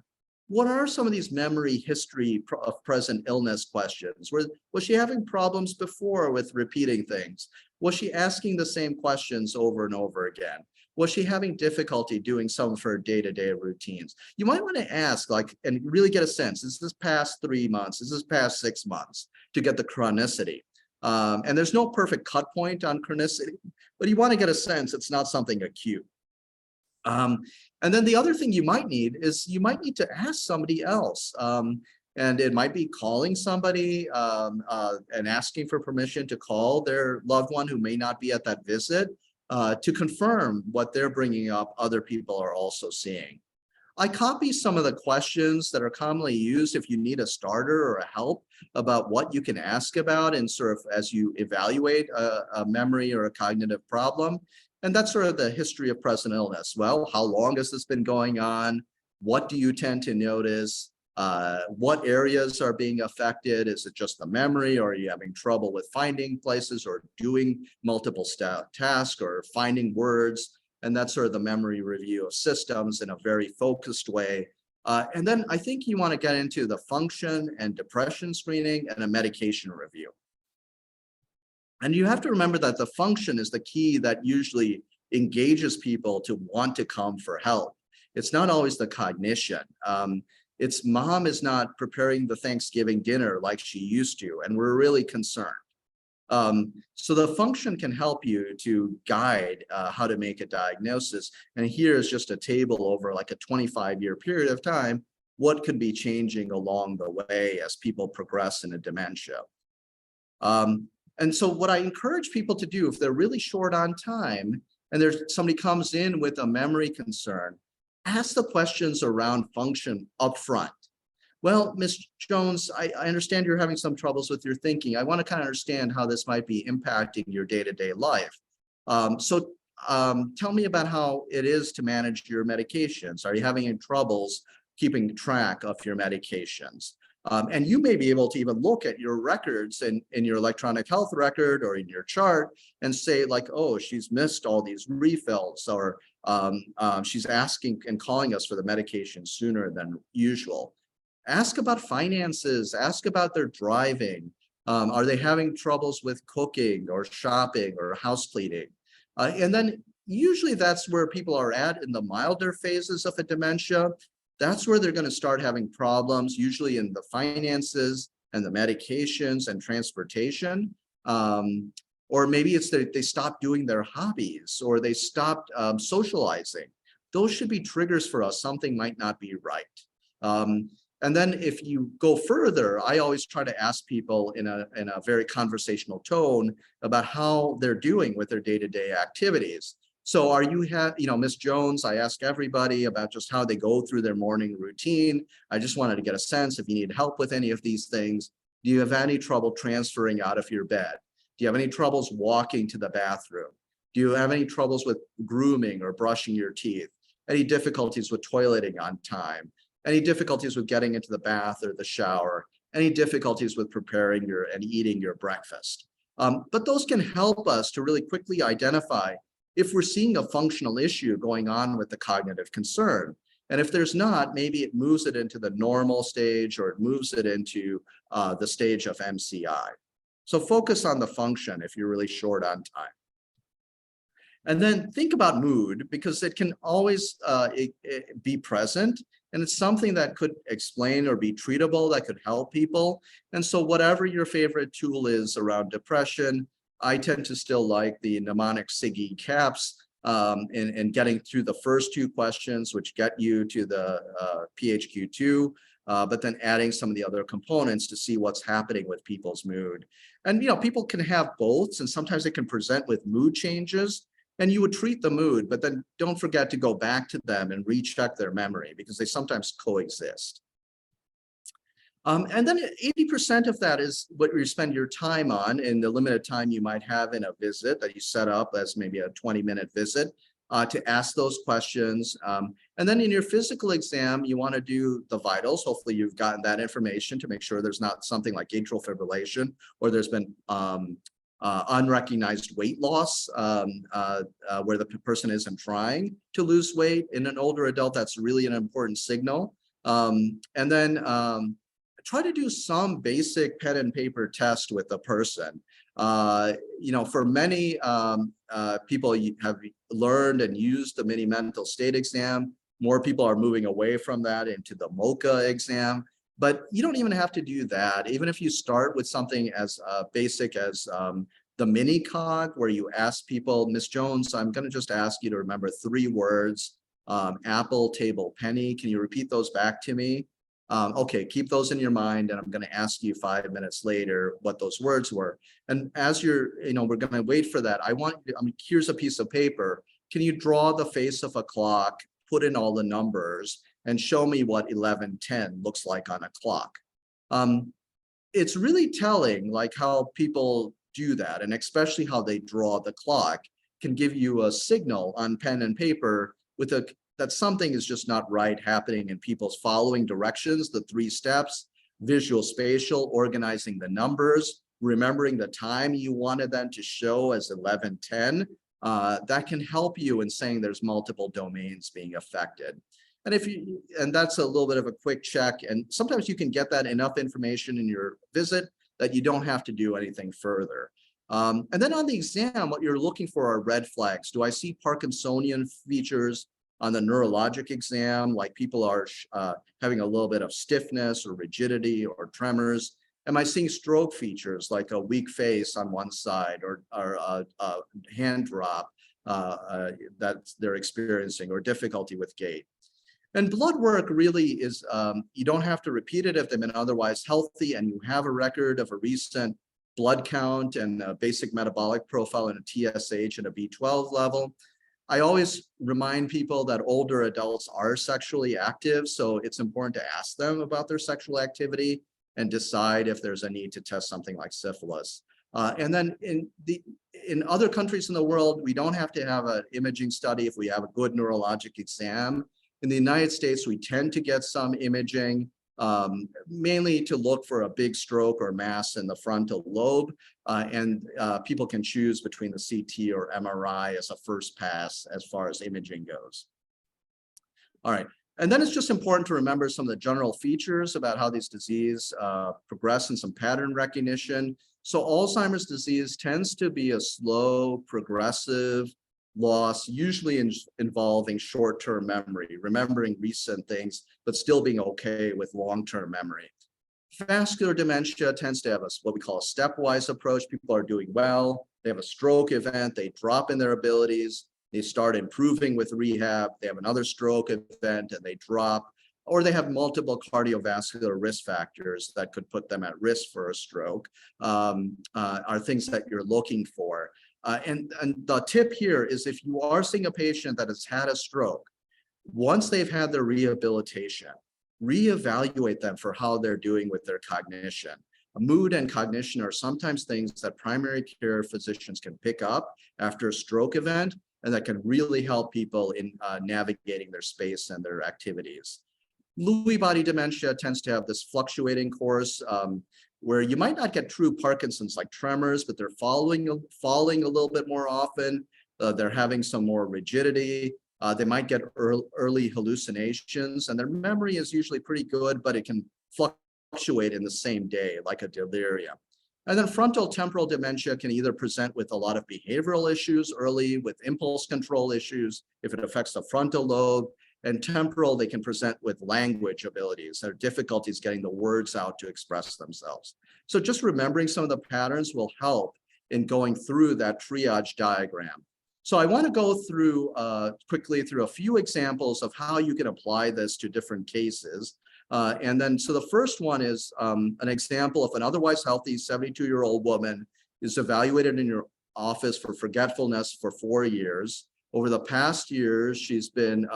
what are some of these memory history of present illness questions? Was she having problems before with repeating things? Was she asking the same questions over and over again? Was she having difficulty doing some of her day-to-day routines? You might want to ask, like, and really get a sense, is this past 3 months? Is this past 6 months, to get the chronicity? And there's no perfect cut point on chronicity, but you want to get a sense it's not something acute. And then the other thing you might need is, you might need to ask somebody else. And it might be calling somebody and asking for permission to call their loved one who may not be at that visit to confirm what they're bringing up other people are also seeing. I copy some of the questions that are commonly used if you need a starter or a help about what you can ask about, and sort of as you evaluate a memory or a cognitive problem. And that's sort of the history of present illness. Well, how long has this been going on? What do you tend to notice? What areas are being affected? Is it just the memory, or are you having trouble with finding places or doing multiple tasks or finding words? And that's sort of the memory review of systems in a very focused way. And then I think you want to get into the function and depression screening and a medication review. And you have to remember that the function is the key that usually engages people to want to come for help. It's not always the cognition. It's mom is not preparing the Thanksgiving dinner like she used to, and we're really concerned. So the function can help you to guide how to make a diagnosis. And here is just a table over like a 25-year period of time, what could be changing along the way as people progress in a dementia. And so what I encourage people to do, if they're really short on time and there's somebody comes in with a memory concern, ask the questions around function up front. Well, Ms. Jones, I understand you're having some troubles with your thinking. I want to kind of understand how this might be impacting your day-to-day life. So tell me about how it is to manage your medications. Are you having any troubles keeping track of your medications? And you may be able to even look at your records in your electronic health record or in your chart and say like, oh, she's missed all these refills, or she's asking and calling us for the medication sooner than usual. Ask about finances, ask about their driving. Are they having troubles with cooking or shopping or house cleaning? And then usually that's where people are at in the milder phases of a dementia. That's where they're going to start having problems, usually in the finances and the medications and transportation. Or maybe it's that they stopped doing their hobbies, or they stopped socializing. Those should be triggers for us. Something might not be right. And then if you go further, I always try to ask people in a very conversational tone about how they're doing with their day-to-day activities. So are you Ms. Jones, I ask everybody about just how they go through their morning routine. I just wanted to get a sense if you need help with any of these things. Do you have any trouble transferring out of your bed? Do you have any troubles walking to the bathroom? Do you have any troubles with grooming or brushing your teeth? Any difficulties with toileting on time? Any difficulties with getting into the bath or the shower? Any difficulties with preparing and eating your breakfast? But those can help us to really quickly identify if we're seeing a functional issue going on with the cognitive concern. And if there's not, maybe it moves it into the normal stage, or it moves it into the stage of MCI. So focus on the function if you're really short on time. And then think about mood, because it can always be present. And it's something that could explain or be treatable, that could help people. And so whatever your favorite tool is around depression, I tend to still like the mnemonic SIGI caps in getting through the first two questions, which get you to the PHQ-2, but then adding some of the other components to see what's happening with people's mood. And people can have both, and sometimes they can present with mood changes, and you would treat the mood, but then don't forget to go back to them and recheck their memory, because they sometimes coexist. And then 80% of that is what you spend your time on in the limited time you might have in a visit that you set up as maybe a 20-minute visit to ask those questions. And then in your physical exam, you want to do the vitals. Hopefully you've gotten that information to make sure there's not something like atrial fibrillation, or there's been unrecognized weight loss where the person isn't trying to lose weight. In an older adult, that's really an important signal. And then try to do some basic pen and paper test with the person. For many people have learned and used the mini mental state exam. More people are moving away from that into the MOCA exam, but you don't even have to do that. Even if you start with something as basic as the mini cog, where you ask people, Ms. Jones, I'm going to just ask you to remember 3 words, apple, table, penny. Can you repeat those back to me? Okay, keep those in your mind, and I'm going to ask you 5 minutes later what those words were. And as we're going to wait for that. Here's a piece of paper. Can you draw the face of a clock, put in all the numbers, and show me what 11:10 looks like on a clock? It's really telling, like, how people do that, and especially how they draw the clock can give you a signal on pen and paper that something is just not right happening in people's following directions, the 3 steps: visual, spatial, organizing the numbers, remembering the time you wanted them to show as 11:10. That can help you in saying there's multiple domains being affected. And that's a little bit of a quick check. And sometimes you can get that enough information in your visit that you don't have to do anything further. And then on the exam, what you're looking for are red flags. Do I see Parkinsonian features on the neurologic exam, like people are having a little bit of stiffness or rigidity or tremors? Am I seeing stroke features, like a weak face on one side, or a hand drop that they're experiencing, or difficulty with gait? And blood work really is, you don't have to repeat it if they've been otherwise healthy and you have a record of a recent blood count and a basic metabolic profile and a TSH and a B12 level. I always remind people that older adults are sexually active, so it's important to ask them about their sexual activity and decide if there's a need to test something like syphilis. And then in other countries in the world, we don't have to have an imaging study if we have a good neurologic exam. In the United States, we tend to get some imaging, mainly to look for a big stroke or mass in the frontal lobe. And people can choose between the CT or MRI as a first pass as far as imaging goes. All right. And then it's just important to remember some of the general features about how these diseases progress and some pattern recognition. So Alzheimer's disease tends to be a slow, progressive loss, usually involving short-term memory, remembering recent things, but still being okay with long-term memory. Vascular dementia tends to have what we call a stepwise approach. People are doing well. They have a stroke event. They drop in their abilities. They start improving with rehab. They have another stroke event and they drop, or they have multiple cardiovascular risk factors that could put them at risk for a stroke, are things that you're looking for. And the tip here is if you are seeing a patient that has had a stroke, once they've had their rehabilitation, reevaluate them for how they're doing with their cognition. Mood and cognition are sometimes things that primary care physicians can pick up after a stroke event, and that can really help people in navigating their space and their activities. Lewy body dementia tends to have this fluctuating course where you might not get true Parkinson's like tremors, but they're falling a little bit more often. They're having some more rigidity. They might get early hallucinations, and their memory is usually pretty good, but it can fluctuate in the same day, like a delirium. And then frontal temporal dementia can either present with a lot of behavioral issues early, with impulse control issues, if it affects the frontal lobe. And temporal, they can present with language abilities, their difficulties getting the words out to express themselves. So just remembering some of the patterns will help in going through that triage diagram. So I want to go through quickly through a few examples of how you can apply this to different cases. And then, so the first one is an example of an otherwise healthy 72-year-old woman is evaluated in your office for forgetfulness for 4 years. Over the past years, she's been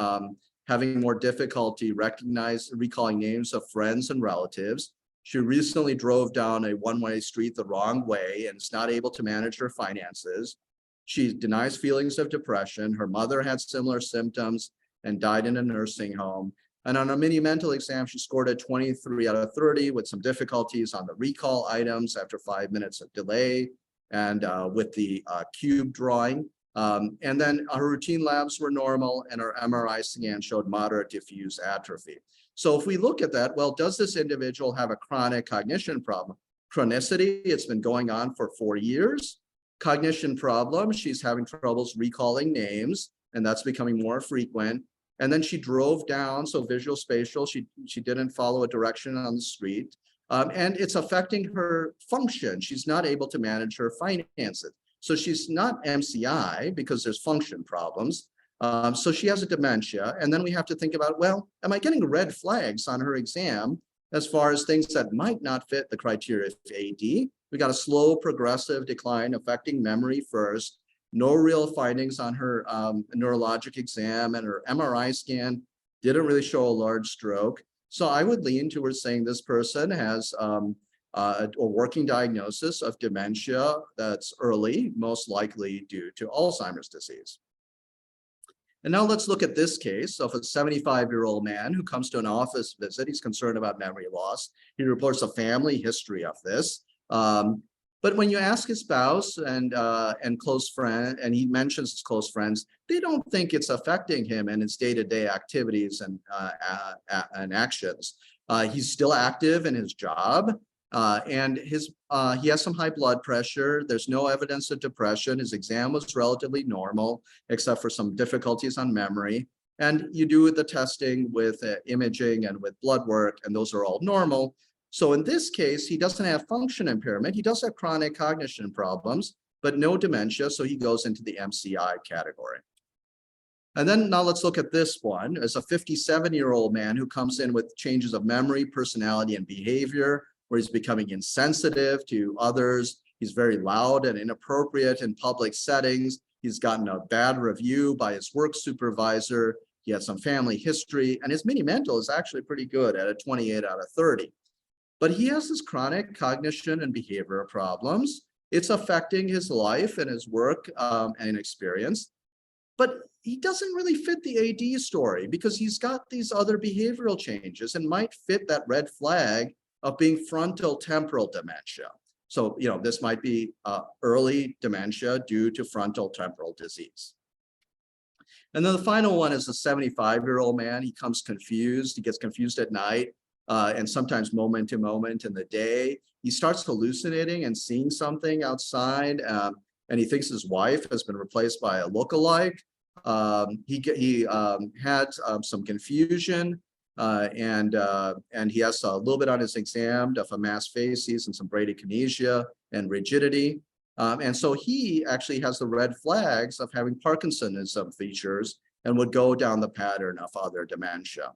having more difficulty recalling names of friends and relatives. She recently drove down a one-way street the wrong way and is not able to manage her finances. She denies feelings of depression. Her mother had similar symptoms and died in a nursing home. And on a mini mental exam, she scored a 23 out of 30 with some difficulties on the recall items after 5 minutes of delay and with the cube drawing. And then her routine labs were normal and her MRI scan showed moderate diffuse atrophy. So if we look at that, well, does this individual have a chronic cognition problem? Chronicity, it's been going on for 4 years. Cognition problem, she's having troubles recalling names, and that's becoming more frequent. And then she drove down, so visual spatial, she didn't follow a direction on the street. And it's affecting her function. She's not able to manage her finances. So she's not MCI because there's function problems. So she has a dementia. And then we have to think about, well, am I getting red flags on her exam as far as things that might not fit the criteria of AD? We got a slow progressive decline affecting memory first. No real findings on her neurologic exam, and her MRI scan didn't really show a large stroke. So I would lean towards saying this person has a working diagnosis of dementia that's early, most likely due to Alzheimer's disease. And now let's look at this case of a 75-year-old man who comes to an office visit. He's concerned about memory loss. He reports a family history of this. But when you ask his spouse and close friend, and he mentions his close friends, they don't think it's affecting him and his day-to-day activities and actions. He's still active in his job, and he has some high blood pressure. There's no evidence of depression. His exam was relatively normal, except for some difficulties on memory. And you do the testing with imaging and with blood work, and those are all normal. So in this case, he doesn't have function impairment. He does have chronic cognition problems, but no dementia. So he goes into the MCI category. And then now let's look at this one as a 57-year-old man who comes in with changes of memory, personality, and behavior, where he's becoming insensitive to others. He's very loud and inappropriate in public settings. He's gotten a bad review by his work supervisor. He has some family history, and his mini mental is actually pretty good at a 28 out of 30. But he has this chronic cognition and behavioral problems. It's affecting his life and his work and experience. But he doesn't really fit the AD story because he's got these other behavioral changes and might fit that red flag of being frontal temporal dementia. So, this might be early dementia due to frontal temporal disease. And then the final one is a 75-year-old man. He comes confused. He gets confused at night and sometimes moment to moment in the day. He starts hallucinating and seeing something outside, and he thinks his wife has been replaced by a lookalike. He had some confusion, and he has a little bit on his exam of a mass facies and some bradykinesia and rigidity. And so he actually has the red flags of having Parkinsonism features and would go down the pattern of other dementia.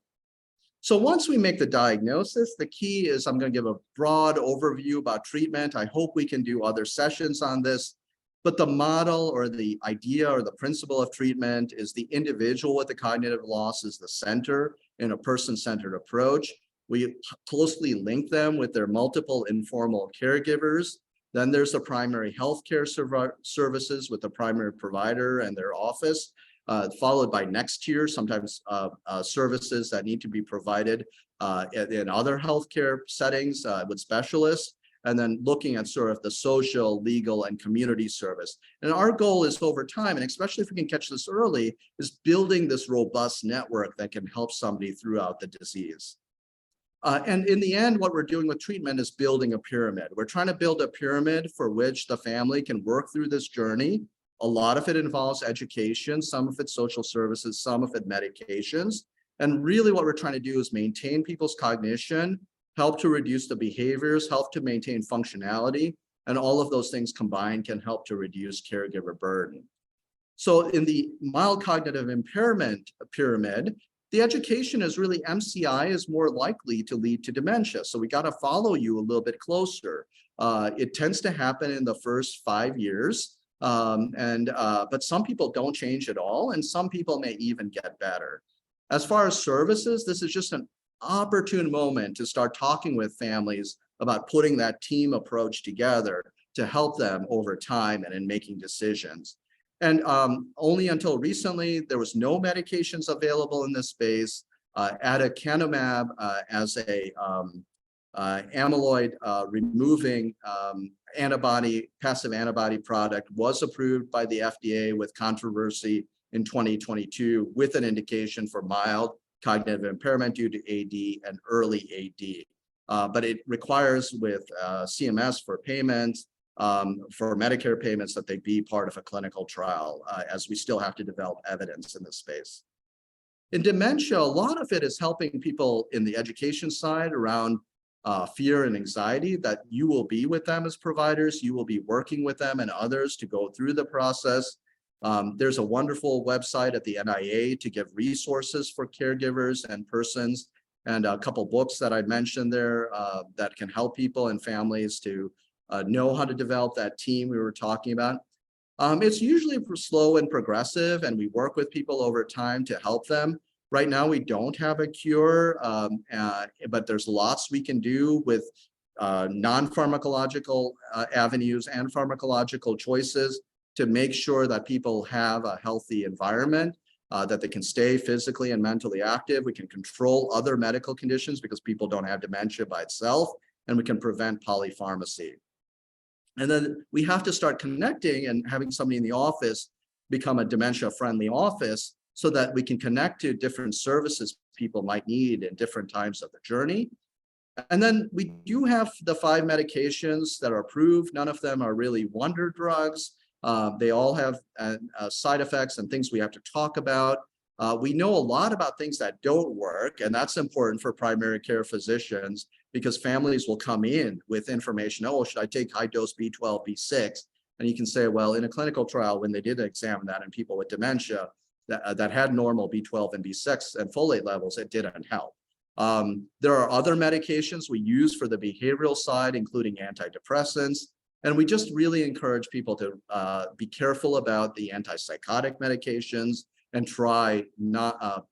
So once we make the diagnosis, the key is I'm going to give a broad overview about treatment. I hope we can do other sessions on this, but the model or the idea or the principle of treatment is the individual with the cognitive loss is the center in a person-centered approach. We closely link them with their multiple informal caregivers. Then there's the primary healthcare services with the primary provider and their office, followed by next tier, sometimes services that need to be provided in other healthcare settings with specialists, and then looking at sort of the social, legal, and community service. And our goal is over time, and especially if we can catch this early, is building this robust network that can help somebody throughout the disease. And in the end, what we're doing with treatment is building a pyramid. We're trying to build a pyramid for which the family can work through this journey. A lot of it involves education, some of it social services, some of it medications. And really what we're trying to do is maintain people's cognition, help to reduce the behaviors, help to maintain functionality, and all of those things combined can help to reduce caregiver burden. So in the mild cognitive impairment pyramid, the education is really MCI is more likely to lead to dementia. So we got to follow you a little bit closer. It tends to happen in the first 5 years, but some people don't change at all, and some people may even get better. As far as services, this is just an opportune moment to start talking with families about putting that team approach together to help them over time and in making decisions. And only until recently, there was no medications available in this space. Aducanumab as a amyloid removing passive antibody product was approved by the FDA with controversy in 2022 with an indication for mild cognitive impairment due to AD and early AD. But it requires with CMS for payments, for Medicare payments that they be part of a clinical trial, as we still have to develop evidence in this space. In dementia, a lot of it is helping people in the education side around fear and anxiety, that you will be with them as providers, you will be working with them and others to go through the process. There's a wonderful website at the NIA to give resources for caregivers and persons, and a couple books that I mentioned there that can help people and families to know how to develop that team we were talking about. It's usually slow and progressive, and we work with people over time to help them. Right now, we don't have a cure, but there's lots we can do with non-pharmacological avenues and pharmacological choices to make sure that people have a healthy environment, that they can stay physically and mentally active. We can control other medical conditions because people don't have dementia by itself, and we can prevent polypharmacy. And then we have to start connecting and having somebody in the office become a dementia-friendly office so that we can connect to different services people might need in different times of the journey. And then we do have the 5 medications that are approved. None of them are really wonder drugs. They all have side effects and things we have to talk about. We know a lot about things that don't work, and that's important for primary care physicians because families will come in with information. Oh, should I take high dose B12, B6? And you can say, well, in a clinical trial, when they did examine that in people with dementia that had normal B12 and B6 and folate levels, it didn't help. There are other medications we use for the behavioral side, including antidepressants. And we just really encourage people to be careful about the antipsychotic medications and try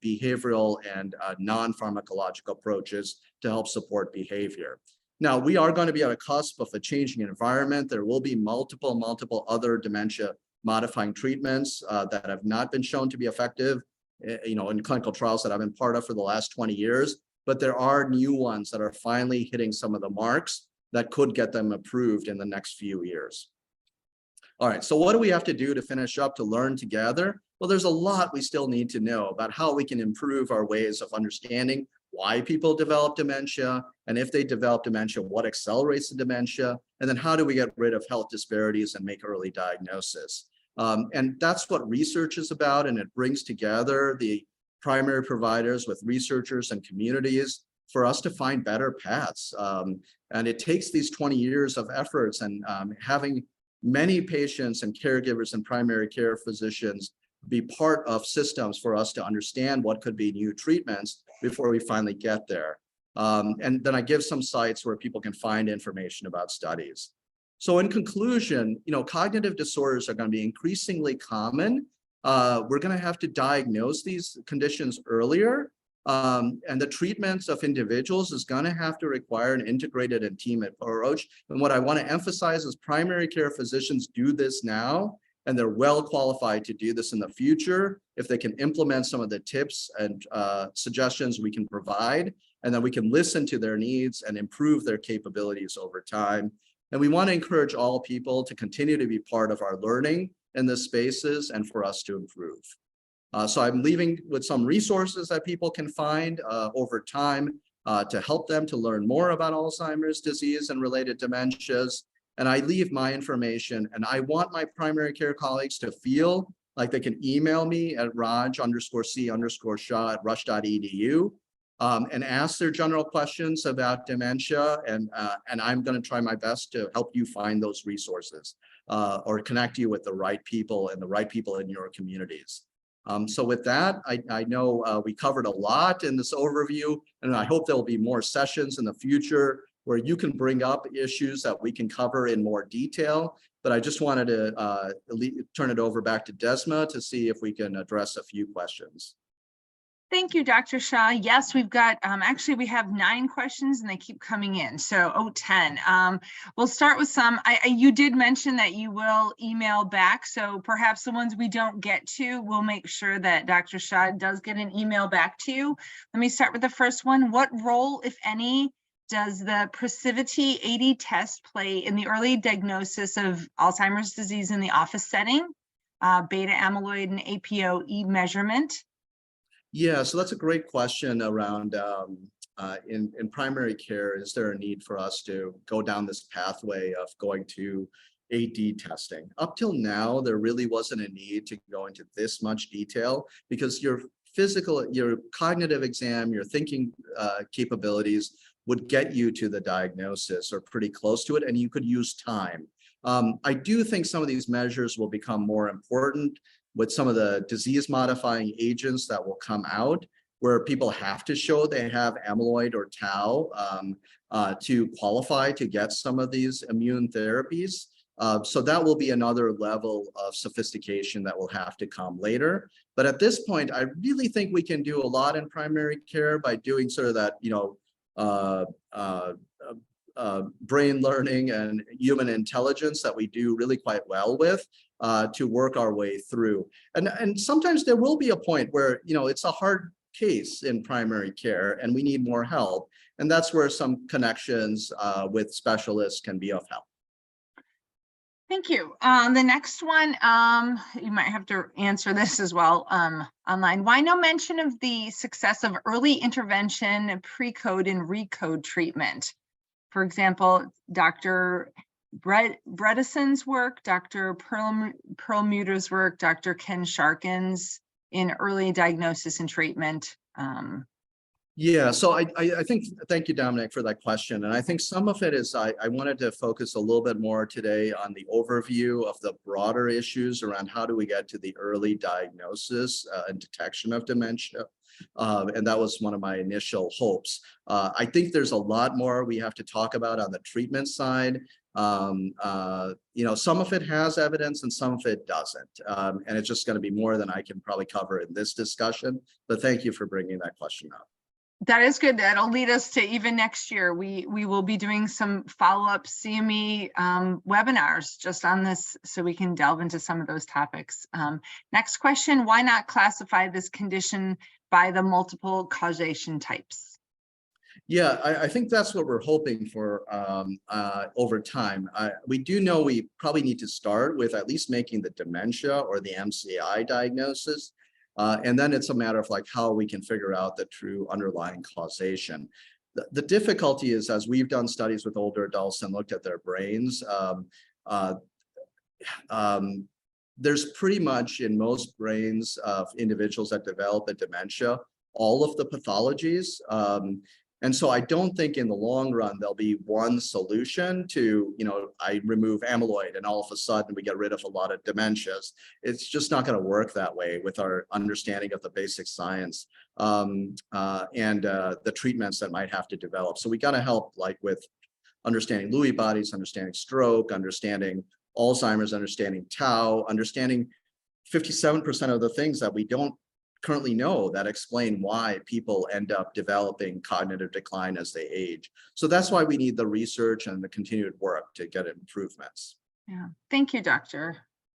behavioral and non-pharmacological approaches to help support behavior. Now, we are going to be at a cusp of a changing environment. There will be multiple other dementia modifying treatments that have not been shown to be effective, in clinical trials that I've been part of for the last 20 years. But there are new ones that are finally hitting some of the marks that could get them approved in the next few years. All right, so what do we have to do to finish up, to learn together? Well, there's a lot we still need to know about how we can improve our ways of understanding why people develop dementia, and if they develop dementia, what accelerates the dementia, and then how do we get rid of health disparities and make early diagnosis? And that's what research is about, and it brings together the primary providers with researchers and communities for us to find better paths. And it takes these 20 years of efforts and having many patients and caregivers and primary care physicians be part of systems for us to understand what could be new treatments before we finally get there. And then I give some sites where people can find information about studies. So in conclusion, cognitive disorders are going to be increasingly common. We're going to have to diagnose these conditions earlier. And the treatments of individuals is going to have to require an integrated and team approach. And what I want to emphasize is primary care physicians do this now, and they're well qualified to do this in the future if they can implement some of the tips and suggestions we can provide, and then we can listen to their needs and improve their capabilities over time. And we want to encourage all people to continue to be part of our learning in the spaces and for us to improve. So I'm leaving with some resources that people can find over time to help them to learn more about Alzheimer's disease and related dementias. And I leave my information, and I want my primary care colleagues to feel like they can email me at raj_c_shah@rush.edu and ask their general questions about dementia. And I'm going to try my best to help you find those resources or connect you with the right people and the right people in your communities. So with that, I know we covered a lot in this overview, and I hope there will be more sessions in the future where you can bring up issues that we can cover in more detail. But I just wanted to turn it over back to Desma to see if we can address a few questions. Thank you, Dr. Shah. Yes, we've got, actually we have 9 questions and they keep coming in. So, 10. We'll start with some. You did mention that you will email back. So perhaps the ones we don't get to, we'll make sure that Dr. Shah does get an email back to you. Let me start with the first one. What role, if any, does the Preventive 80 test play in the early diagnosis of Alzheimer's disease in the office setting, beta amyloid and APOE measurement? Yeah, so that's a great question around in primary care. Is there a need for us to go down this pathway of going to AD testing? Up till now, there really wasn't a need to go into this much detail because your cognitive exam, your thinking capabilities would get you to the diagnosis or pretty close to it, and you could use time. I do think some of these measures will become more important with some of the disease-modifying agents that will come out, where people have to show they have amyloid or tau to qualify to get some of these immune therapies. So that will be another level of sophistication that will have to come later. But at this point, I really think we can do a lot in primary care by doing sort of that, brain learning and human intelligence that we do really quite well with to work our way through. And sometimes there will be a point where, it's a hard case in primary care and we need more help. And that's where some connections with specialists can be of help. Thank you. The next one, you might have to answer this as well online. Why no mention of the success of early intervention, pre-code and recode treatment? For example, Dr. Bredeson's work, Dr. Perlmutter's work, Dr. Ken Sharkin's in early diagnosis and treatment. Yeah, so I think, thank you, Dominic, for that question. And I think some of it is I wanted to focus a little bit more today on the overview of the broader issues around how do we get to the early diagnosis and detection of dementia. And that was one of my initial hopes. I think there's a lot more we have to talk about on the treatment side. Some of it has evidence and some of it doesn't. And it's just going to be more than I can probably cover in this discussion. But thank you for bringing that question up. That is good. That'll lead us to even next year. We will be doing some follow-up CME webinars just on this, so we can delve into some of those topics. Next question, why not classify this condition by the multiple causation types? Yeah, I think that's what we're hoping for over time. We do know we probably need to start with at least making the dementia or the MCI diagnosis. And then it's a matter of like how we can figure out the true underlying causation. The difficulty is, as we've done studies with older adults and looked at their brains, there's pretty much in most brains of individuals that develop a dementia, all of the pathologies. And so I don't think in the long run, there'll be one solution to, I remove amyloid and all of a sudden we get rid of a lot of dementias. It's just not going to work that way with our understanding of the basic science and the treatments that might have to develop. So we got to help like with understanding Lewy bodies, understanding stroke, understanding Alzheimer's, understanding tau, understanding 57% of the things that we don't currently know that explain why people end up developing cognitive decline as they age. So that's why we need the research and the continued work to get improvements. Yeah, thank you, Dr.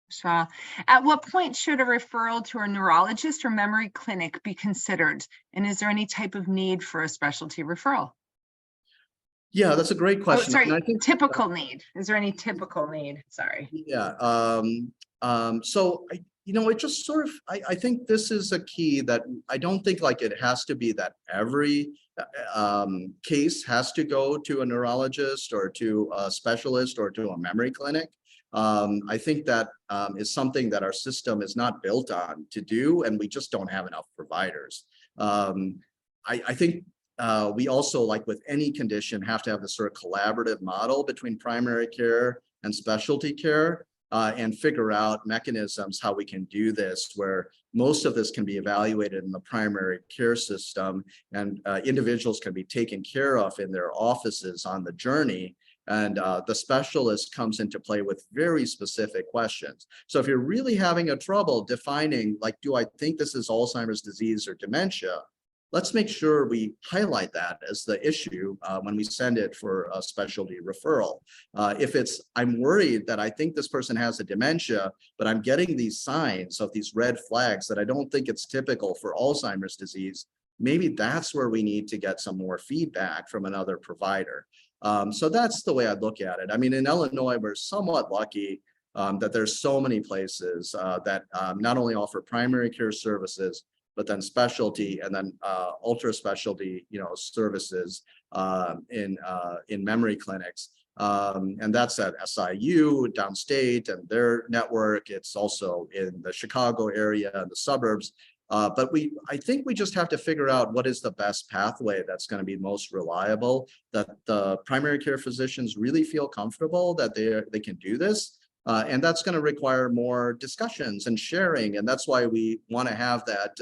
Shah. At what point should a referral to a neurologist or memory clinic be considered? And is there any type of need for a specialty referral? Yeah, that's a great question. Oh, sorry, I think, typical need. Is there any typical need? Sorry. Yeah. So it just sort of, I think this is a key that I don't think like it has to be that every case has to go to a neurologist or to a specialist or to a memory clinic. I think that is something that our system is not built on to do, and we just don't have enough providers. I think we also, like with any condition, have to have this sort of collaborative model between primary care and specialty care. And figure out mechanisms how we can do this, where most of this can be evaluated in the primary care system and individuals can be taken care of in their offices on the journey. And the specialist comes into play with very specific questions. So if you're really having a trouble defining, like, do I think this is Alzheimer's disease or dementia? Let's make sure we highlight that as the issue when we send it for a specialty referral. If it's, I'm worried that I think this person has a dementia, but I'm getting these signs of these red flags that I don't think it's typical for Alzheimer's disease, maybe that's where we need to get some more feedback from another provider. So that's the way I look at it. I mean, in Illinois, we're somewhat lucky that there's so many places that not only offer primary care services, but then specialty and then ultra specialty, services in memory clinics. And that's at SIU downstate and their network. It's also in the Chicago area and the suburbs. But I think we just have to figure out what is the best pathway that's going to be most reliable, that the primary care physicians really feel comfortable that they can do this. And that's going to require more discussions and sharing. And that's why we want to have that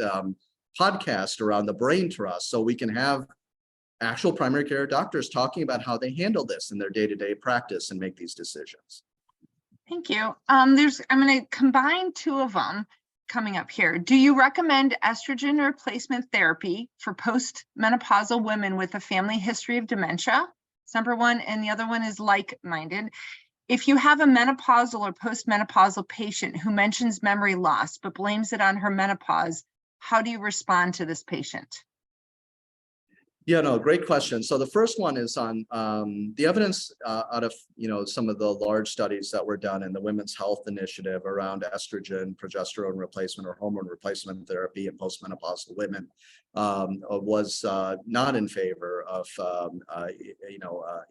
podcast around the brain trust, so we can have actual primary care doctors talking about how they handle this in their day-to-day practice and make these decisions. Thank you. I'm going to combine two of them coming up here. Do you recommend estrogen replacement therapy for postmenopausal women with a family history of dementia? That's number one. And the other one is like-minded. If you have a menopausal or postmenopausal patient who mentions memory loss but blames it on her menopause, how do you respond to this patient? Yeah, no, great question. So the first one is on the evidence out of some of the large studies that were done in the Women's Health Initiative around estrogen, progesterone replacement, or hormone replacement therapy in postmenopausal women was not in favor of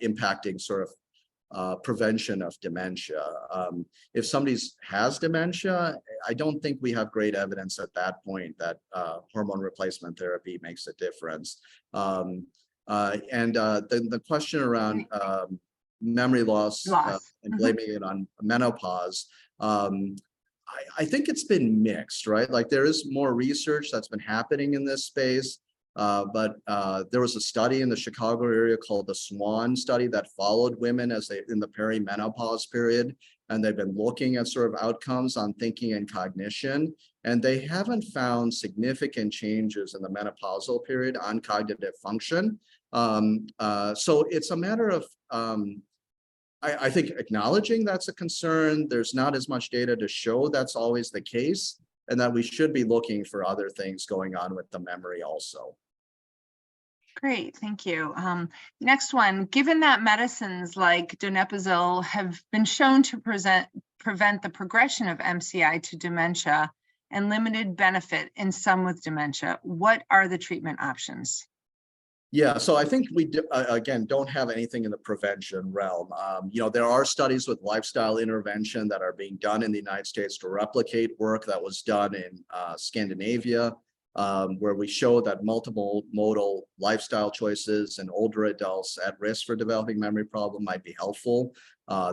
impacting sort of prevention of dementia. If somebody has dementia, I don't think we have great evidence at that point that hormone replacement therapy makes a difference. And the question around memory loss and blaming it on menopause, I think it's been mixed, right? Like there is more research that's been happening in this space. But there was a study in the Chicago area called the SWAN study that followed women as they in the perimenopause period. and they've been looking at sort of outcomes on thinking and cognition, and they haven't found significant changes in the menopausal period on cognitive function. So it's a matter of, I think, acknowledging that's a concern. There's not as much data to show that's always the case, and that we should be looking for other things going on with the memory also. Great, thank you. Next one, given that medicines like donepezil have been shown to prevent the progression of MCI to dementia and limited benefit in some with dementia, what are the treatment options? Yeah, so I think we again don't have anything in the prevention realm. There are studies with lifestyle intervention that are being done in the United States to replicate work that was done in Scandinavia, where we show that multiple modal lifestyle choices in older adults at risk for developing memory problem might be helpful.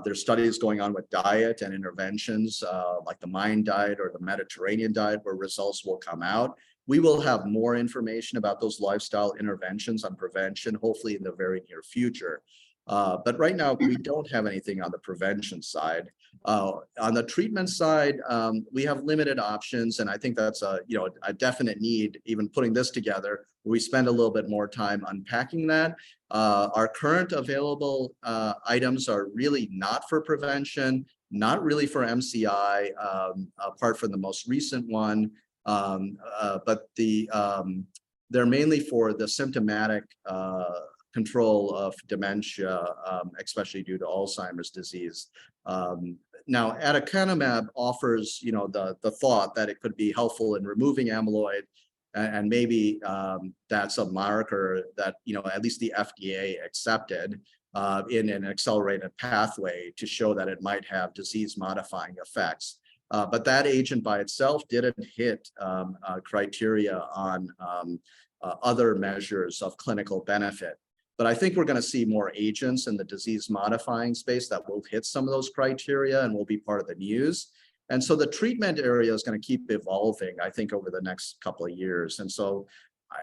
There's studies going on with diet and interventions like the MIND diet or the Mediterranean diet, where results will come out. We will have more information about those lifestyle interventions on prevention, hopefully in the very near future. But right now, we don't have anything on the prevention side. On the treatment side, we have limited options, and I think that's a definite need. Even putting this together, we spend a little bit more time unpacking that. Our current available items are really not for prevention, not really for MCI, apart from the most recent one. But they're mainly for the symptomatic control of dementia, especially due to Alzheimer's disease. Now, aducanumab offers, the thought that it could be helpful in removing amyloid, and maybe that's a marker that, at least the FDA accepted in an accelerated pathway to show that it might have disease-modifying effects. But that agent by itself didn't hit criteria on other measures of clinical benefit. But I think we're going to see more agents in the disease-modifying space that will hit some of those criteria and will be part of the news. And so the treatment area is going to keep evolving, I think, over the next couple of years. And so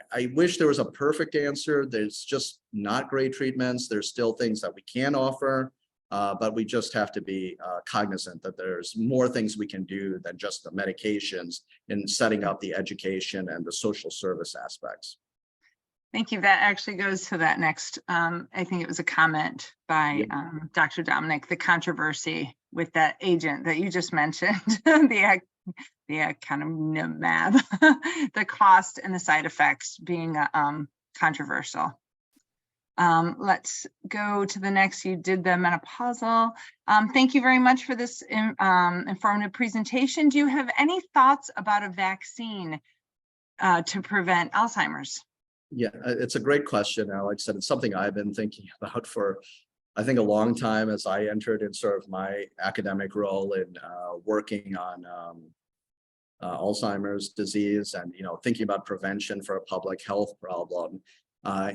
I wish there was a perfect answer. There's just not great treatments. There's still things that we can offer. But we just have to be cognizant that there's more things we can do than just the medications in setting up the education and the social service aspects. Thank you. That actually goes to that next. I think it was a comment by Dr. Dominic, the controversy with that agent that you just mentioned, the accredited, the cost and the side effects being controversial. Let's go to the next. You did the menopausal. Thank you very much for this informative presentation. Do you have any thoughts about a vaccine to prevent Alzheimer's? Yeah, it's a great question. Like I said, it's something I've been thinking about for, I think, a long time as I entered in sort of my academic role in working on Alzheimer's disease and, thinking about prevention for a public health problem. I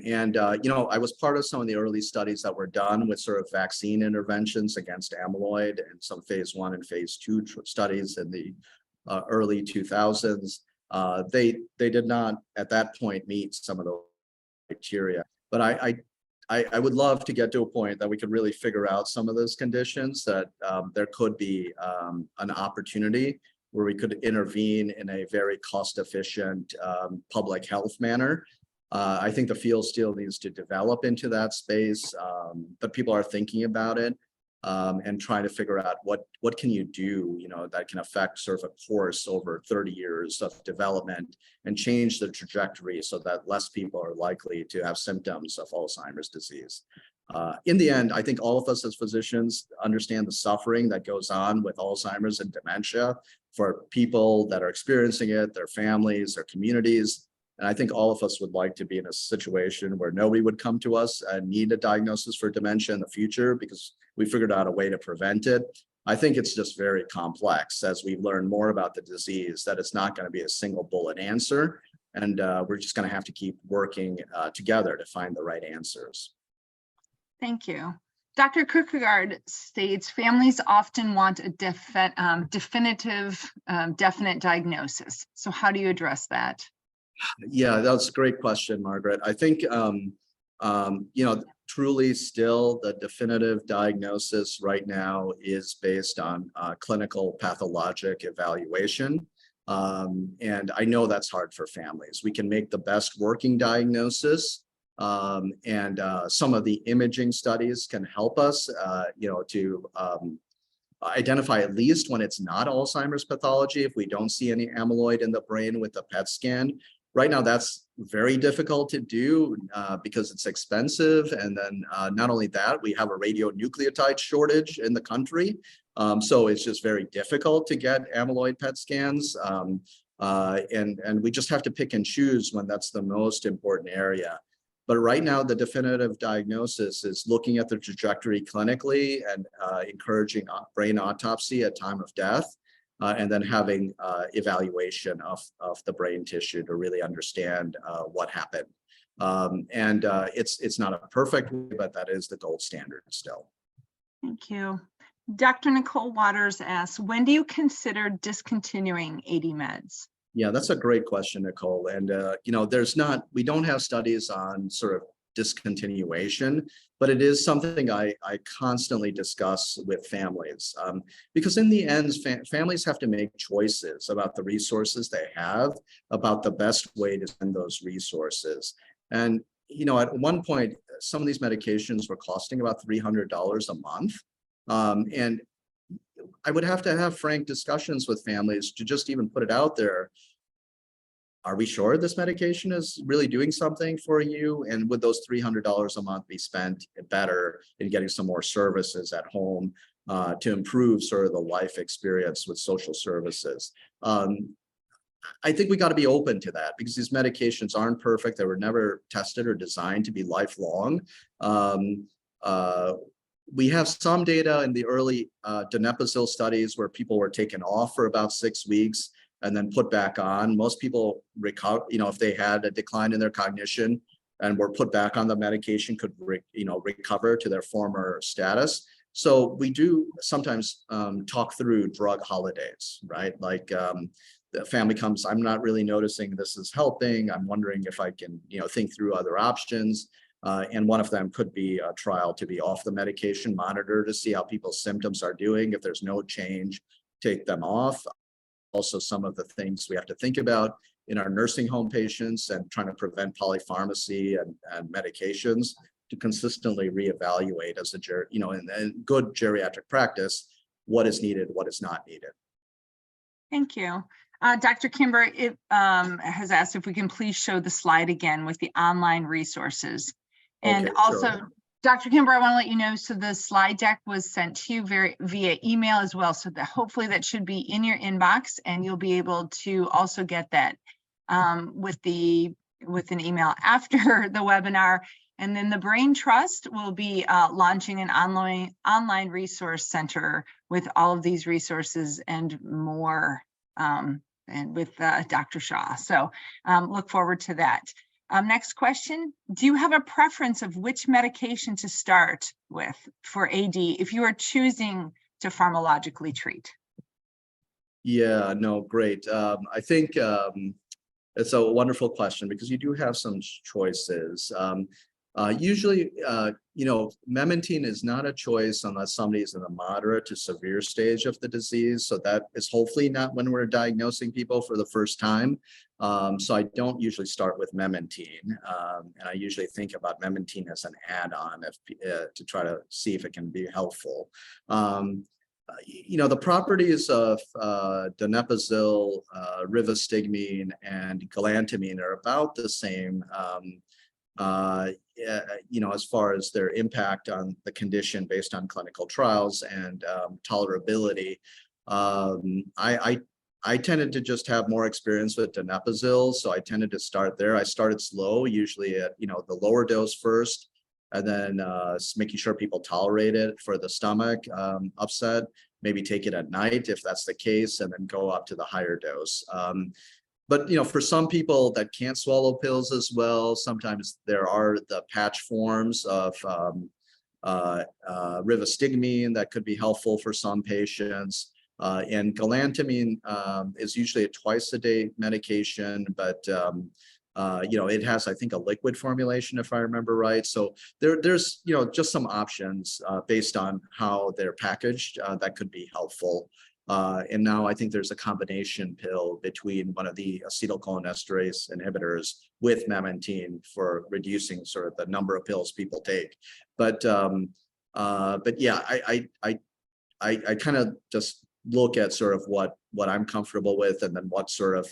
was part of some of the early studies that were done with sort of vaccine interventions against amyloid and some phase 1 and phase 2 studies in the early 2000s. They did not at that point meet some of those criteria, but I would love to get to a point that we could really figure out some of those conditions, that there could be an opportunity where we could intervene in a very cost-efficient public health manner. I think the field still needs to develop into that space, but people are thinking about it and trying to figure out what can you do, that can affect sort of a course over 30 years of development and change the trajectory so that less people are likely to have symptoms of Alzheimer's disease. In the end, I think all of us as physicians understand the suffering that goes on with Alzheimer's and dementia for people that are experiencing it, their families, their communities. And I think all of us would like to be in a situation where nobody would come to us and need a diagnosis for dementia in the future because we figured out a way to prevent it. I think it's just very complex as we learn more about the disease, that it's not going to be a single bullet answer. And we're just going to have to keep working together to find the right answers. Thank you. Dr. Kierkegaard states families often want a definite diagnosis. So how do you address that? Yeah, that's a great question, Margaret. I think Truly still the definitive diagnosis right now is based on clinical pathologic evaluation. And I know that's hard for families. We can make the best working diagnosis, and some of the imaging studies can help us, to identify at least when it's not Alzheimer's pathology, if we don't see any amyloid in the brain with the PET scan. Right now, that's very difficult to do because it's expensive. And then not only that, we have a radionucleotide shortage in the country. So it's just very difficult to get amyloid PET scans. And we just have to pick and choose when that's the most important area. But right now, the definitive diagnosis is looking at the trajectory clinically and encouraging brain autopsy at time of death. And then having evaluation of the brain tissue to really understand what happened. It's not a perfect way, but that is the gold standard still. Thank you. Dr. Nicole Waters asks, when do you consider discontinuing AD meds? Yeah, that's a great question, Nicole. And we don't have studies on sort of discontinuation, but it is something I constantly discuss with families, because in the end, families have to make choices about the resources they have, about the best way to spend those resources. And at one point, some of these medications were costing about $300 a month, and I would have to have frank discussions with families to just even put it out there. Are we sure this medication is really doing something for you? And would those $300 a month be spent better in getting some more services at home to improve sort of the life experience with social services? I think we got to be open to that because these medications aren't perfect. They were never tested or designed to be lifelong. We have some data in the early donepezil studies where people were taken off for about 6 weeks and then put back on. Most people recover, if they had a decline in their cognition and were put back on the medication, could recover to their former status. So we do sometimes talk through drug holidays, right? Like the family comes, I'm not really noticing this is helping. I'm wondering if I can, think through other options. And one of them could be a trial to be off the medication, monitor to see how people's symptoms are doing. If there's no change, take them off. Also, some of the things we have to think about in our nursing home patients and trying to prevent polypharmacy and medications to consistently reevaluate as in good geriatric practice, what is needed, what is not needed. Thank you. Dr. Kimber has asked if we can please show the slide again with the online resources. And okay, also, sure. Dr. Kimber, I want to let you know, so the slide deck was sent to you via email as well. So that hopefully that should be in your inbox and you'll be able to also get that with an email after the webinar. And then the Brain Trust will be launching an online resource center with all of these resources and more, and with Dr. Shah. So look forward to that. Next question, do you have a preference of which medication to start with for AD if you are choosing to pharmacologically treat? Yeah, no, great. I think it's a wonderful question because you do have some choices. Usually, memantine is not a choice unless somebody is in a moderate to severe stage of the disease. So that is hopefully not when we're diagnosing people for the first time. So I don't usually start with memantine. And I usually think about memantine as an add-on to try to see if it can be helpful. The properties of donepezil, rivastigmine, and galantamine are about the same. As far as their impact on the condition based on clinical trials and tolerability. I tended to just have more experience with donepezil, so I tended to start there. I started slow, usually at the lower dose first, and then making sure people tolerate it for the stomach upset. Maybe take it at night if that's the case, and then go up to the higher dose. But for some people that can't swallow pills as well, sometimes there are the patch forms of rivastigmine that could be helpful for some patients. And galantamine is usually a twice-a-day medication, but It has, I think, a liquid formulation, if I remember right. So there's just some options based on how they're packaged that could be helpful. And now I think there's a combination pill between one of the acetylcholinesterase inhibitors with memantine for reducing sort of the number of pills people take. But yeah, I kind of just look at sort of what I'm comfortable with, and then what sort of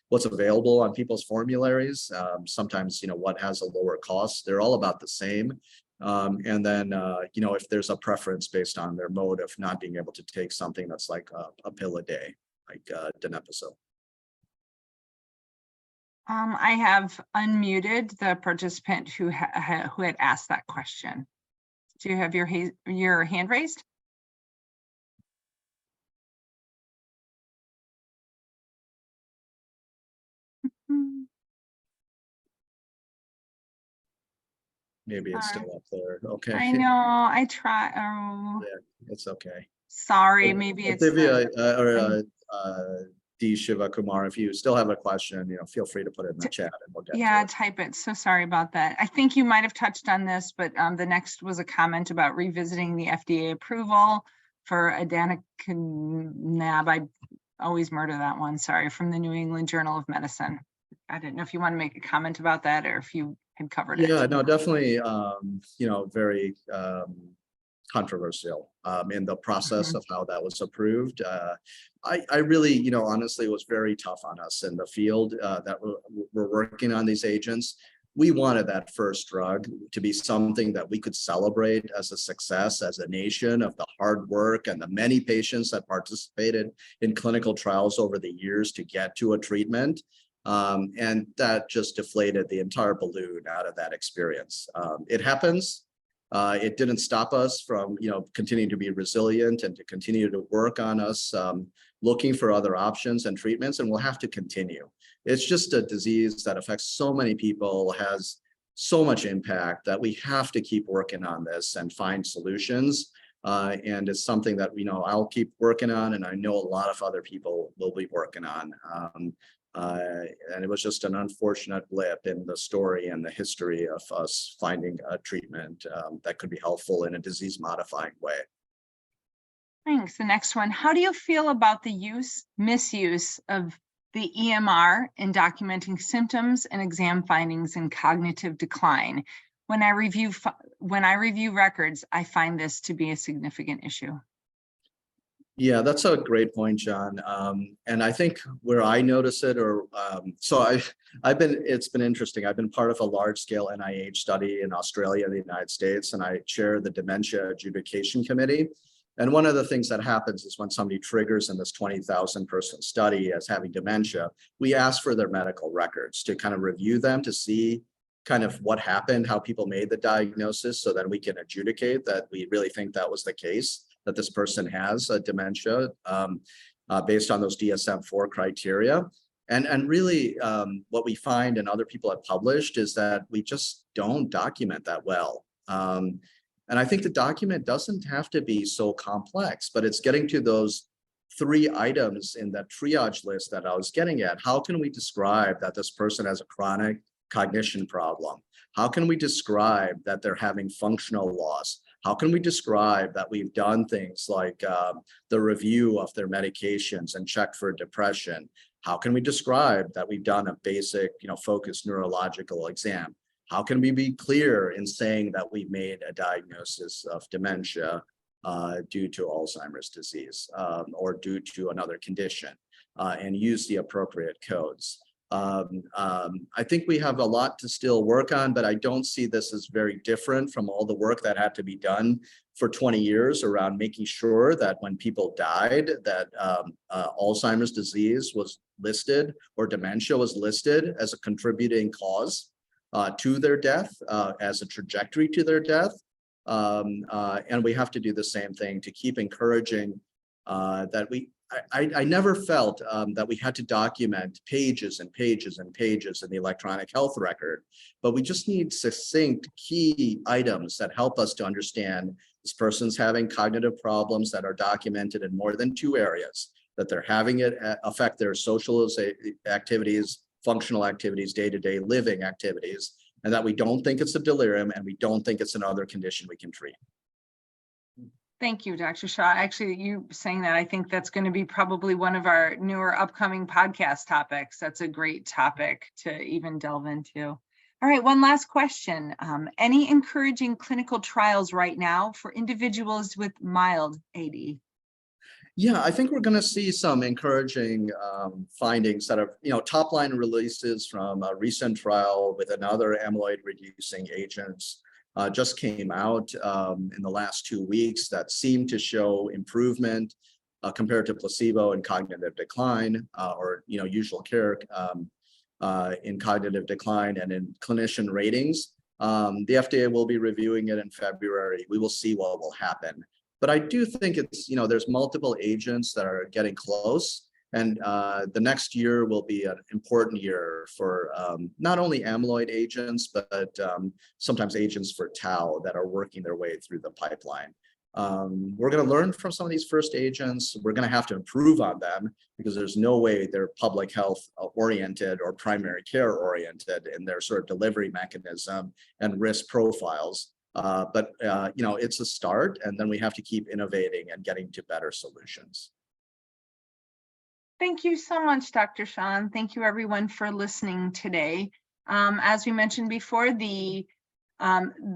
what's available on people's formularies. Sometimes, what has a lower cost. They're all about the same. And then, if there's a preference based on their mode of not being able to take something that's like a pill a day, like donepezil. I have unmuted the participant who had asked that question. Do you have your hand raised? Maybe it's still up there. Okay. I know. I try. Oh, Yeah, it's okay. sorry. Maybe it's Olivia D. Shiva Kumar, if you still have a question, feel free to put it in the chat and we'll get to it. type it. So sorry about that. I think you might have touched on this, but the next was a comment about revisiting the FDA approval for adalimumab. I always murder that one. Sorry, from the New England Journal of Medicine. I didn't know if you want to make a comment about that or if you had covered it. Yeah, no, definitely, very controversial in the process of how that was approved. I really, honestly, was very tough on us in the field that we're working on these agents. We wanted that first drug to be something that we could celebrate as a success as a nation, of the hard work and the many patients that participated in clinical trials over the years to get to a treatment. And that just deflated the entire balloon out of that experience. It happens. It didn't stop us from, continuing to be resilient and to continue to work on us looking for other options and treatments, and we'll have to continue. It's just a disease that affects so many people, has so much impact, that we have to keep working on this and find solutions. And it's something that, I'll keep working on, and I know a lot of other people will be working on. And it was just an unfortunate blip in the story and the history of us finding a treatment that could be helpful in a disease-modifying way. Thanks. The next one, how do you feel about the misuse of the EMR in documenting symptoms and exam findings in cognitive decline? When I review records, I find this to be a significant issue. Yeah, that's a great point, John. And I think where I notice it, it's been interesting. I've been part of a large-scale NIH study in Australia and the United States, and I chair the Dementia Adjudication Committee. And one of the things that happens is when somebody triggers in this 20,000 person study as having dementia, we ask for their medical records to kind of review them to see kind of what happened, how people made the diagnosis, so that we can adjudicate that we really think that was the case, that this person has a dementia based on those DSM-4 criteria. And really what we find, and other people have published, is that we just don't document that well. And I think the document doesn't have to be so complex, but it's getting to those 3 items in that triage list that I was getting at. How can we describe that this person has a chronic cognition problem? How can we describe that they're having functional loss? How can we describe that we've done things like the review of their medications and check for depression? How can we describe that we've done a basic, focused neurological exam? How can we be clear in saying that we've made a diagnosis of dementia due to Alzheimer's disease or due to another condition and use the appropriate codes? I think we have a lot to still work on, but I don't see this as very different from all the work that had to be done for 20 years around making sure that when people died, that Alzheimer's disease was listed, or dementia was listed as a contributing cause to their death, as a trajectory to their death. And we have to do the same thing to keep encouraging that I never felt that we had to document pages and pages and pages in the electronic health record, but we just need succinct key items that help us to understand this person's having cognitive problems that are documented in more than 2 areas, that they're having it affect their social activities functional activities, day-to-day living activities, and that we don't think it's a delirium and we don't think it's another condition we can treat. Thank you, Dr. Shah. Actually, you saying that, I think that's going to be probably one of our newer upcoming podcast topics. That's a great topic to even delve into. All right, one last question. Any encouraging clinical trials right now for individuals with mild AD? Yeah, I think we're going to see some encouraging findings that are, top line releases from a recent trial with another amyloid reducing agents just came out in the last 2 weeks that seem to show improvement compared to placebo in cognitive decline or usual care in cognitive decline and in clinician ratings. The FDA will be reviewing it in February. We will see what will happen. But I do think it's, there's multiple agents that are getting close. And the next year will be an important year for not only amyloid agents, but sometimes agents for tau that are working their way through the pipeline. We're going to learn from some of these first agents. We're going to have to improve on them because there's no way they're public health oriented or primary care oriented in their sort of delivery mechanism and risk profiles. But it's a start, and then we have to keep innovating and getting to better solutions. Thank you so much, Dr. Shah. Thank you, everyone, for listening today. As we mentioned before,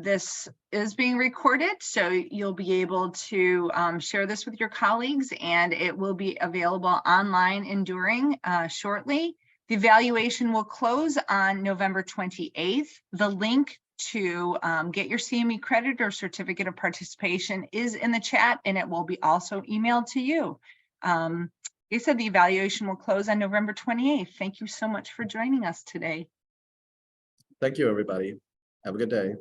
this is being recorded, so you'll be able to share this with your colleagues, and it will be available online enduring shortly. The evaluation will close on November 28th. The link to get your CME credit or certificate of participation is in the chat, and it will be also emailed to you. They said the evaluation will close on November 28th. Thank you so much for joining us today. Thank you, everybody. Have a good day.